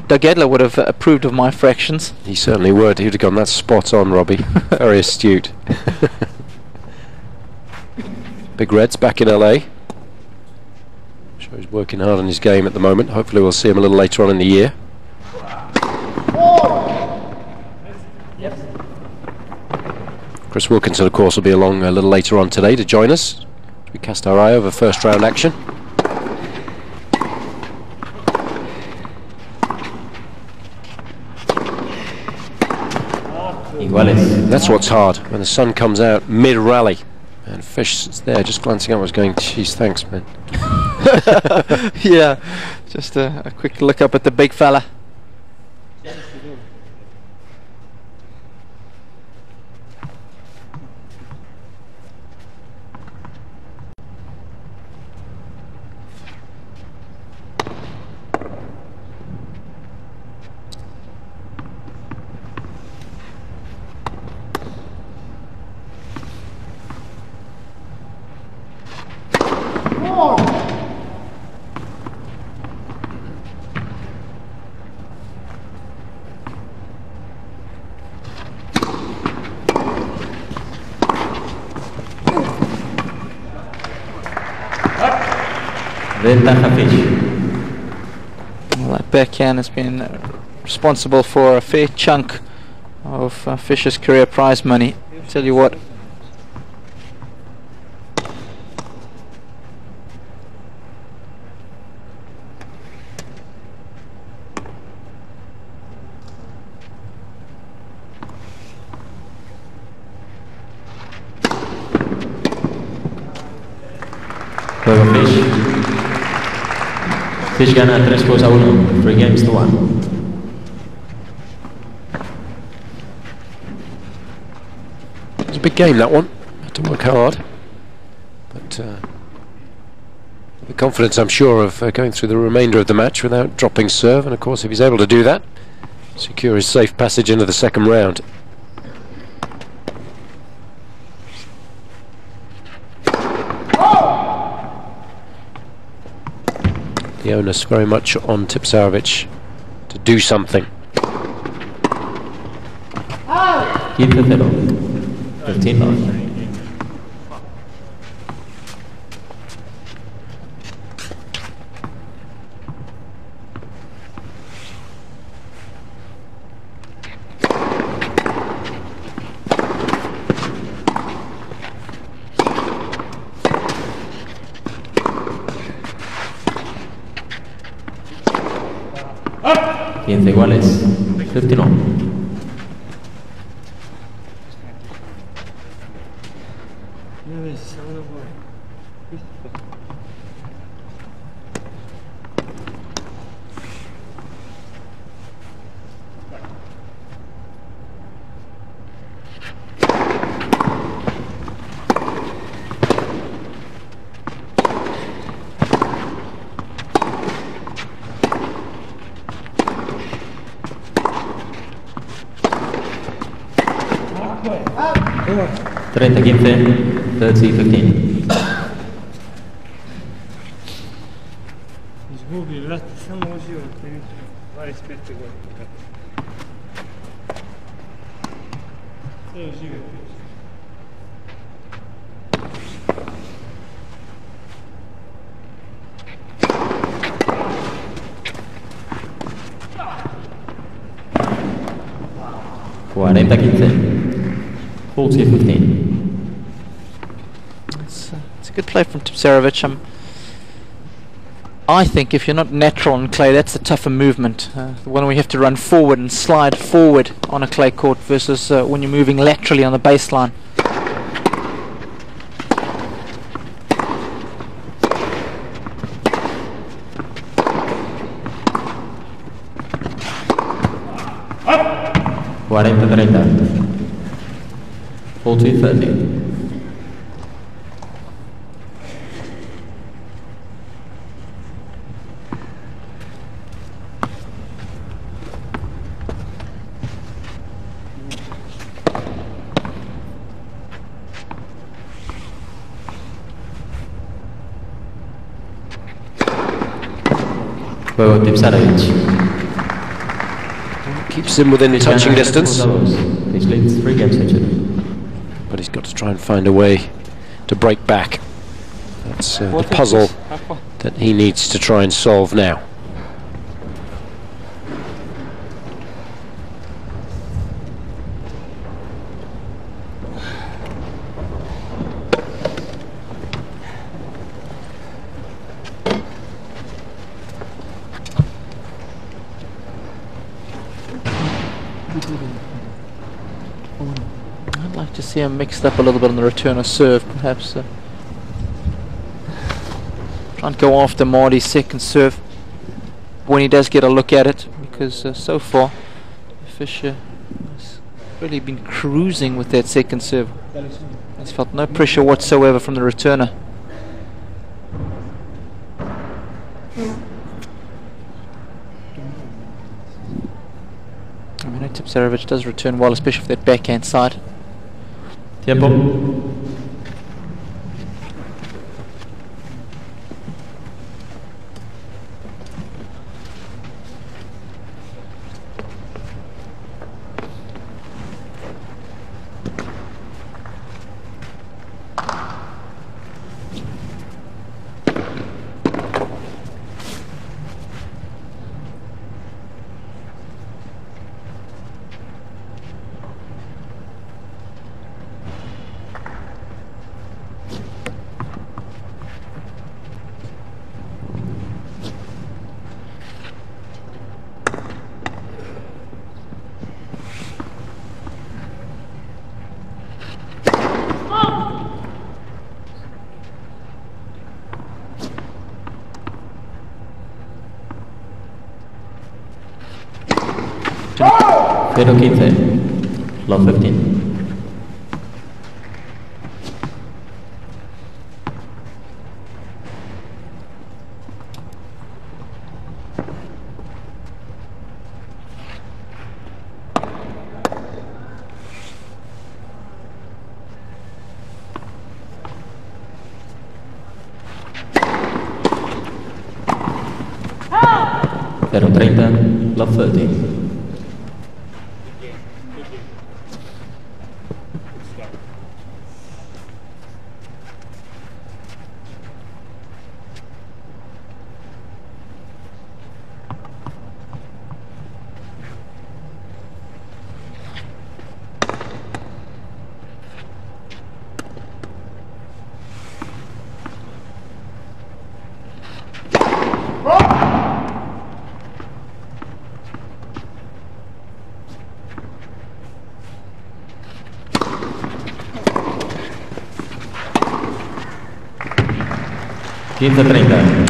Doug Adler would have approved of my fractions. He certainly would. He would have gone that spot on, Robbie. Very astute. Big Red's back in LA. Sure he's working hard on his game at the moment. Hopefully we'll see him a little later on in the year. Chris Wilkinson, of course, will be along a little later on today to join us. We cast our eye over first round action. Iguales. That's what's hard, when the sun comes out mid-rally. And Fish is there just glancing up, was going, geez, thanks, man. Yeah, just a quick look up at the big fella. Ventaja Fish. Well, that backhand has been responsible for a fair chunk of Fish's career prize money. Tell you what. Juego Fish. Fish gana 3 juegos a 1. 3 games to 1. It was a big game, that one. Had to work hard. But the confidence, I'm sure, of going through the remainder of the match without dropping serve. And of course, if he's able to do that, secure his safe passage into the second round. The onus very much on Tipsarevic to do something. 15-0. 15 love. Iguales. 15-1. Trenta 15, 30-15. Izgubi, vrati, samo uživajte, 25. godina. Sve uživajte. Cuarenta 15. 40-15. It's a good play from Tipsarevic. I think if you're not natural on clay, that's a tougher movement. When we have to run forward and slide forward on a clay court versus when you're moving laterally on the baseline. $40-30. 40-30. Juego Tipsarevic. Keeps him within touching distance. This leads 3 games to 2. But he's got to try and find a way to break back. That's the puzzle that he needs to try and solve now. I'd like to see him mixed up a little bit on the return or serve, perhaps. Try and go after Marty's second serve when he does get a look at it, because so far Fisher has really been cruising with that second serve. He's felt no pressure whatsoever from the returner. I mean, Tipsarevic does return well, especially for that backhand side. Tiempo. 0-15. Love 15. Pero 30, love 30.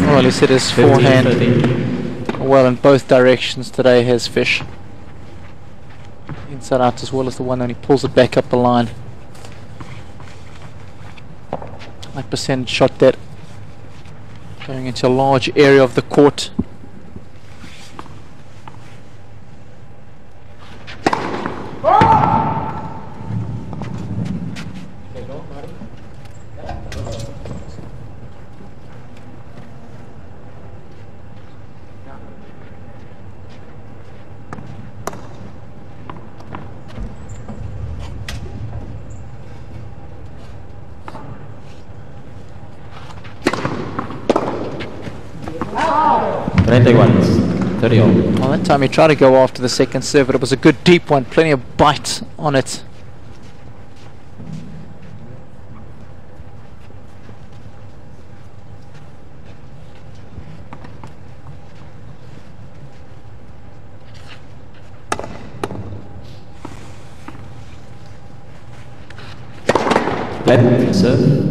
Well, he said his forehand well in both directions today, has Fish. Inside out as well as the one when he pulls it back up the line. Like percentage shot that going into a large area of the court. Well, that time he tried to go after the second serve, but it was a good deep one, plenty of bite on it. Left serve.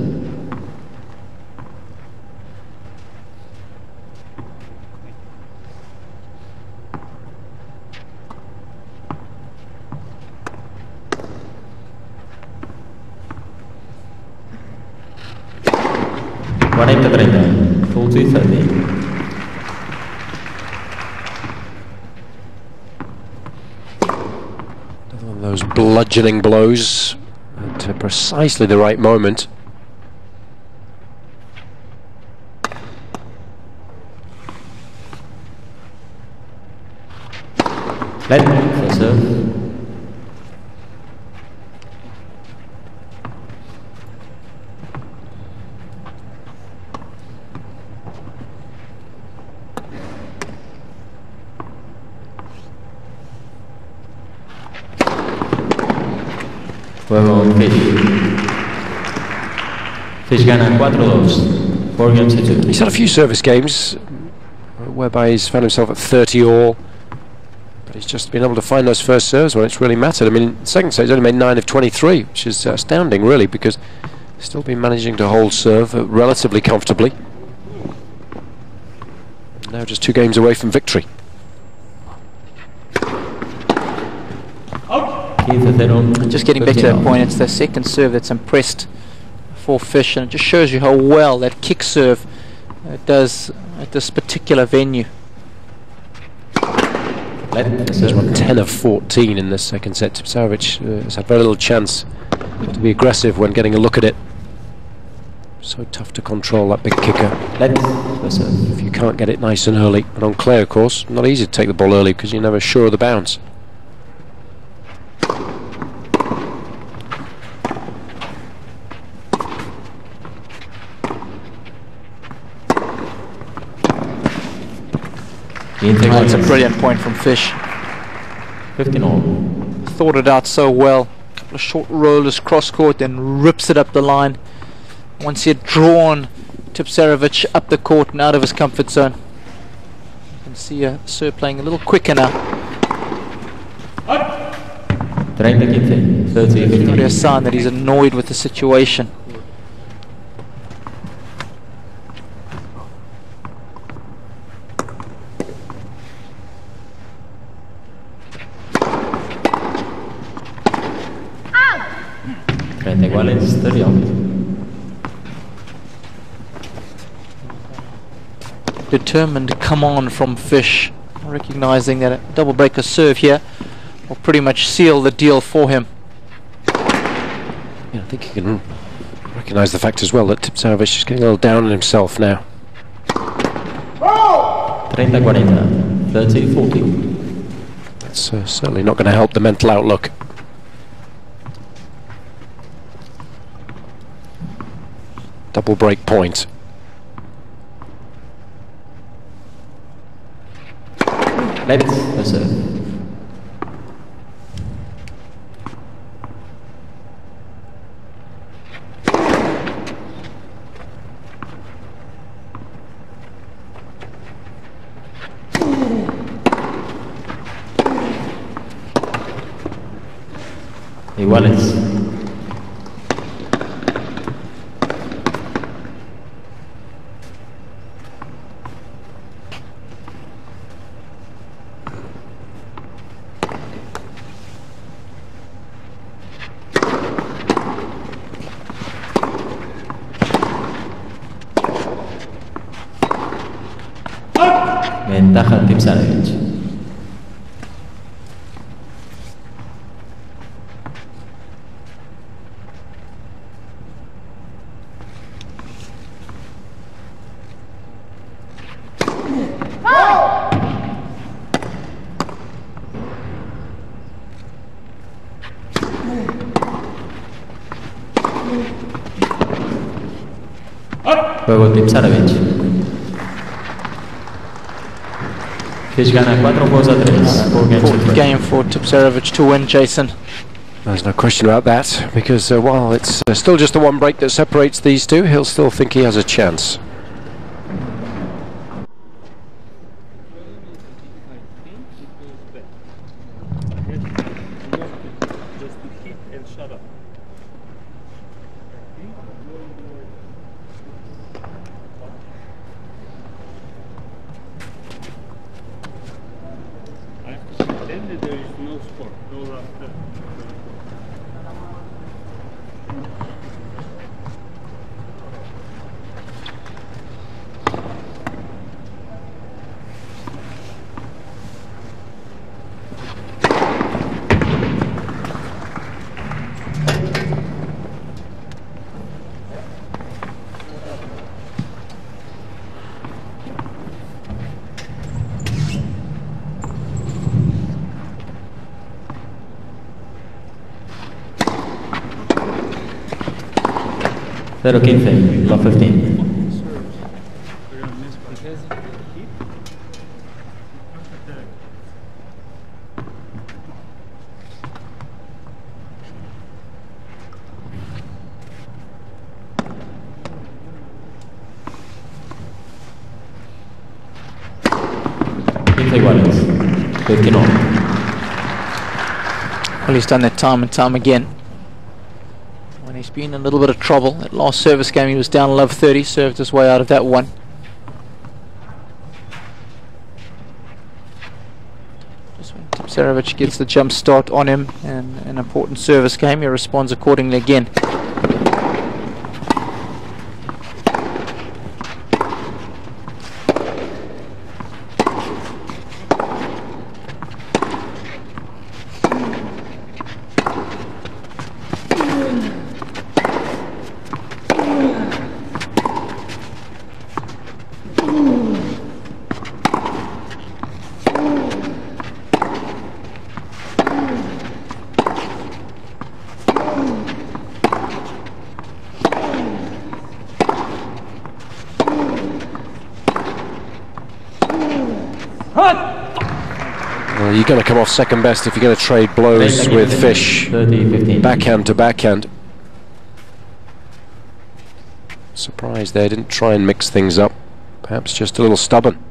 Full 230. Another one of those bludgeoning blows at precisely the right moment. Left serve. Fish gana 4-2. 4 games to 2. He's had a few service games whereby he's found himself at 30 all, but he's just been able to find those first serves when it's really mattered. I mean, in the second set he's only made 9 of 23, which is astounding really, because he's still been managing to hold serve relatively comfortably. Now just 2 games away from victory. Just getting back to that point, it's the second serve that's impressed for Fish, and it just shows you how well that kick serve does at this particular venue. He's won 10 of 14 in this second set. Tipsarevic has had very little chance to be aggressive when getting a look at it. So tough to control that big kicker. If you can't get it nice and early. But on clay, of course, not easy to take the ball early because you're never sure of the bounce. That's a brilliant point from Fish. 15 all. Thought it out so well. A couple of short rollers cross court, then rips it up the line. Once he had drawn Tipsarevic up the court and out of his comfort zone. You can see Sir playing a little quicker now. 30-15. 30-15. Not a sign that he's annoyed with the situation. 30 iguales, 30 all. Determined come on from Fish, recognizing that a double breaker serve here will pretty much seal the deal for him. Yeah, I think you can recognise the fact as well that Tipsarevic is getting a little down on himself now. 30-40, 30-40. That's certainly not going to help the mental outlook. Double break point. Left, no serve. Iguales. Ventaja Tipsarevic. Juego Tipsarevic. Fish gana 4 juegos a 3. Important game for Tipsarevic to win, Jason. There's no question about that, because while it's still just the one break that separates these two, he'll still think he has a chance. Just to hit and shut up. Then there is no score, no laughter. Zero 15, love 15. Iguales. 15 all. Well, he's done that time and time again. When he's been in a little bit of trouble, that last service game he was down love 30, served his way out of that one. Just when Tipsarevic gets the jump start on him and an important service game, he responds accordingly again. Well, you're going to come off second best if you're going to trade blows with Fish. 30-15. Backhand to backhand. Surprised they didn't try and mix things up. Perhaps just a little stubborn.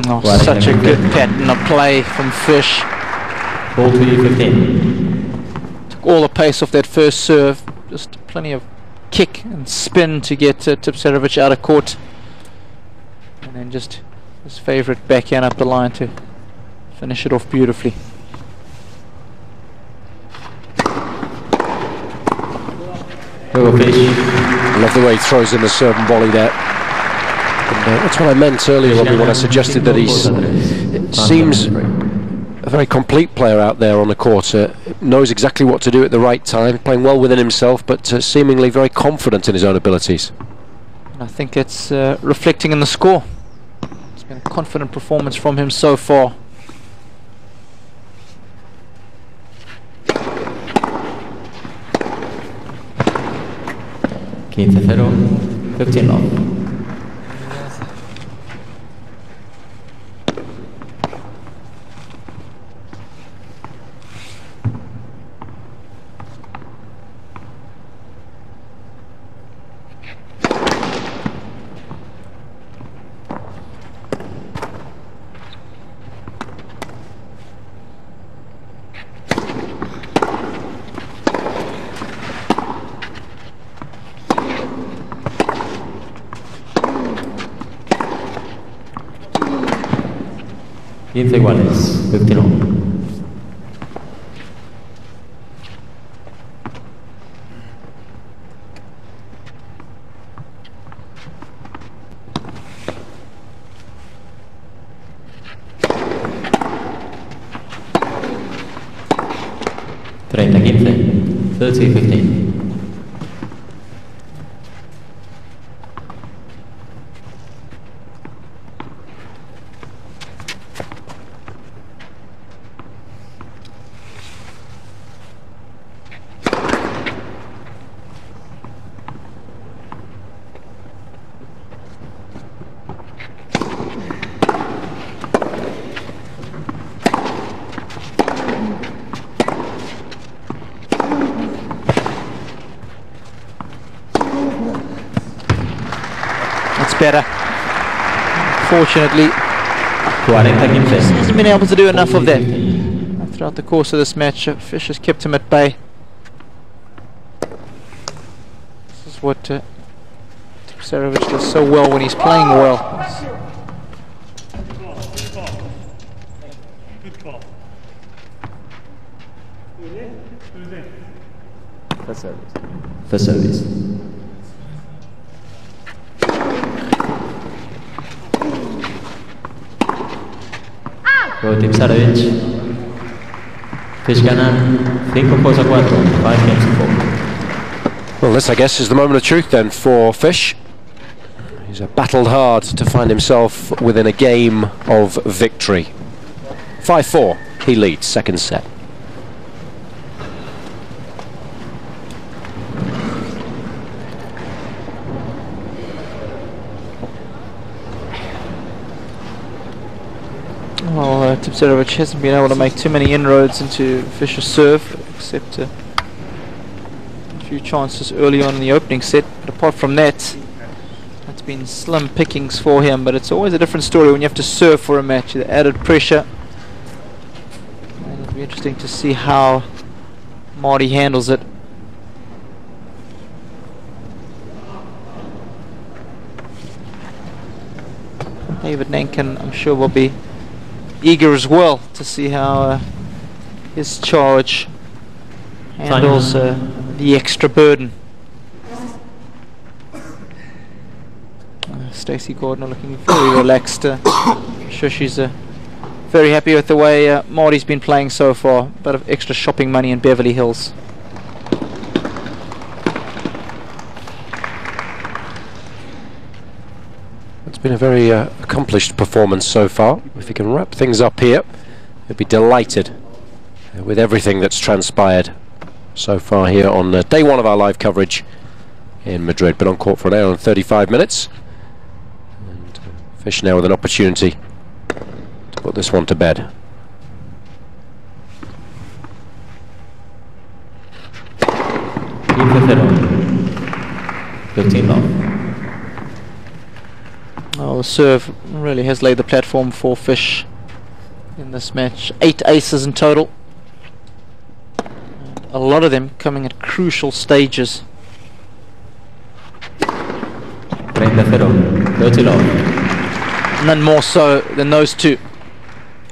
Oh, such a good pattern of play from Fish. Ball to E15. Took all the pace off that first serve. Just plenty of kick and spin to get Tipsarevic out of court. And then just his favourite backhand up the line to finish it off beautifully. I love the way he throws in the serve and volley there. And, that's what I meant earlier, Robbie, when I suggested that it seems a very complete player out there on the court. Knows exactly what to do at the right time, playing well within himself, but seemingly very confident in his own abilities. And I think it's reflecting in the score. It's been a confident performance from him so far. Quince 0, 15 love. Quince iguales, 15. Treinta, 15. 30, 15. Better. Fortunately, 40, 15. hasn't been able to do enough of that throughout the course of this match. Fish has kept him at bay. This is what Tipsarevic does so well when he's playing well. First service. First service. J Tipsarevic. Fish gana 5-4, 5 games to 4. Well, this, I guess, is the moment of truth then for Fish. He's battled hard to find himself within a game of victory. 5-4, he leads second set. Well, Tipsarevic hasn't been able to make too many inroads into Fish's serve, except a few chances early on in the opening set. But apart from that, it's been slim pickings for him. But it's always a different story when you have to serve for a match. The added pressure. And it'll be interesting to see how Marty handles it. David Nankin, I'm sure, will be eager as well to see how his charge handles the extra burden. Stacey Gardner looking very relaxed. I'm sure she's very happy with the way Marty's been playing so far. A bit of extra shopping money in Beverly Hills. It's been a very accomplished performance so far. If he can wrap things up here, he'll be delighted with everything that's transpired so far here on day one of our live coverage in Madrid. Been on court for an hour and 35 minutes. And Fish now with an opportunity to put this one to bed. Quince 0. 15 love. Oh, the serve really has laid the platform for Fish in this match. 8 aces in total. And a lot of them coming at crucial stages. 30-0. 30 love. None more so than those two.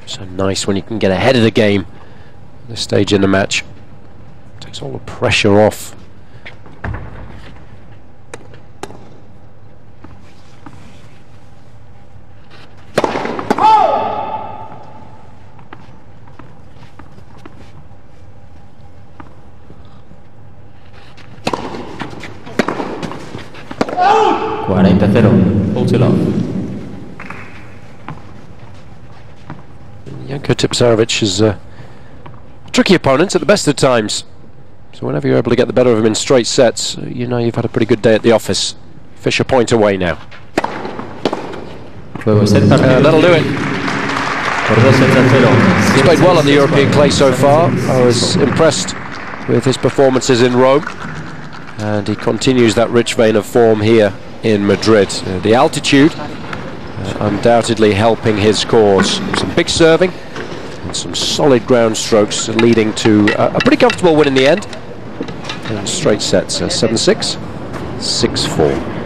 So nice when you can get ahead of the game at this stage in the match. Takes all the pressure off. J Tipsarevic is a tricky opponent at the best of times. So whenever you're able to get the better of him in straight sets, you know you've had a pretty good day at the office. Fish a point away now. That'll do it. He's played well on the European clay so far. I was impressed with his performances in Rome, and he continues that rich vein of form here in Madrid. The altitude undoubtedly helping his cause. Some big serving and some solid ground strokes leading to a pretty comfortable win in the end. And straight sets, 7-6, 6-4.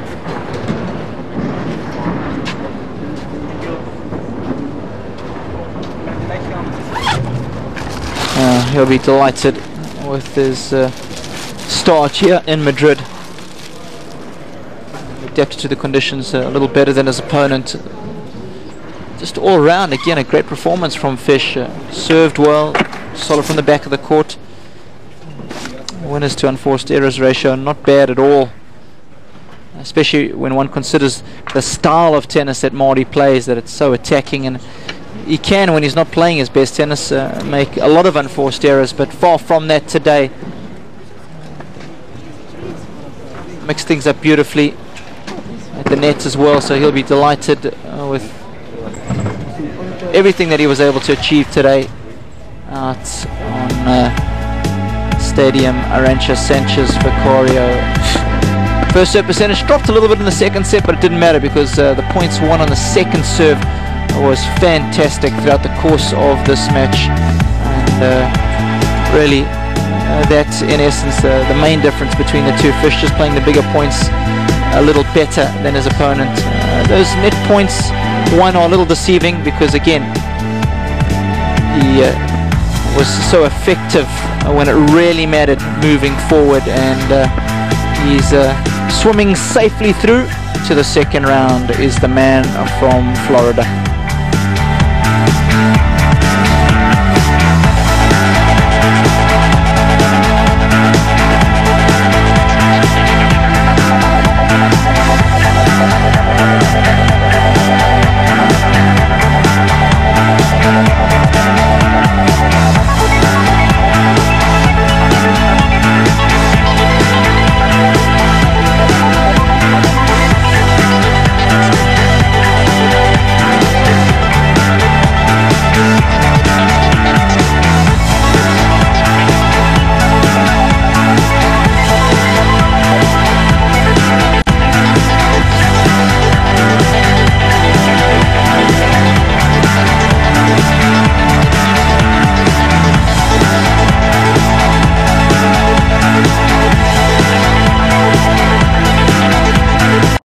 He'll be delighted with his start here in Madrid. Adapted to the conditions a little better than his opponent. Just all round, again, a great performance from Fish. Served well, solid from the back of the court. Winners to unforced errors ratio, not bad at all. Especially when one considers the style of tennis that Marty plays, that it's so attacking, and he can, when he's not playing his best tennis, make a lot of unforced errors, but far from that today. Mixed things up beautifully at the nets as well, so he'll be delighted with everything that he was able to achieve today out on Stadium Arancha Sanchez Vicario. First serve percentage dropped a little bit in the second set, but it didn't matter because the points won on the second serve was fantastic throughout the course of this match, and really that's in essence the main difference between the two. Fish just playing the bigger points a little better than his opponent. Those net points won are a little deceiving because again he was so effective when it really mattered moving forward, and he's swimming safely through to the second round is the man from Florida.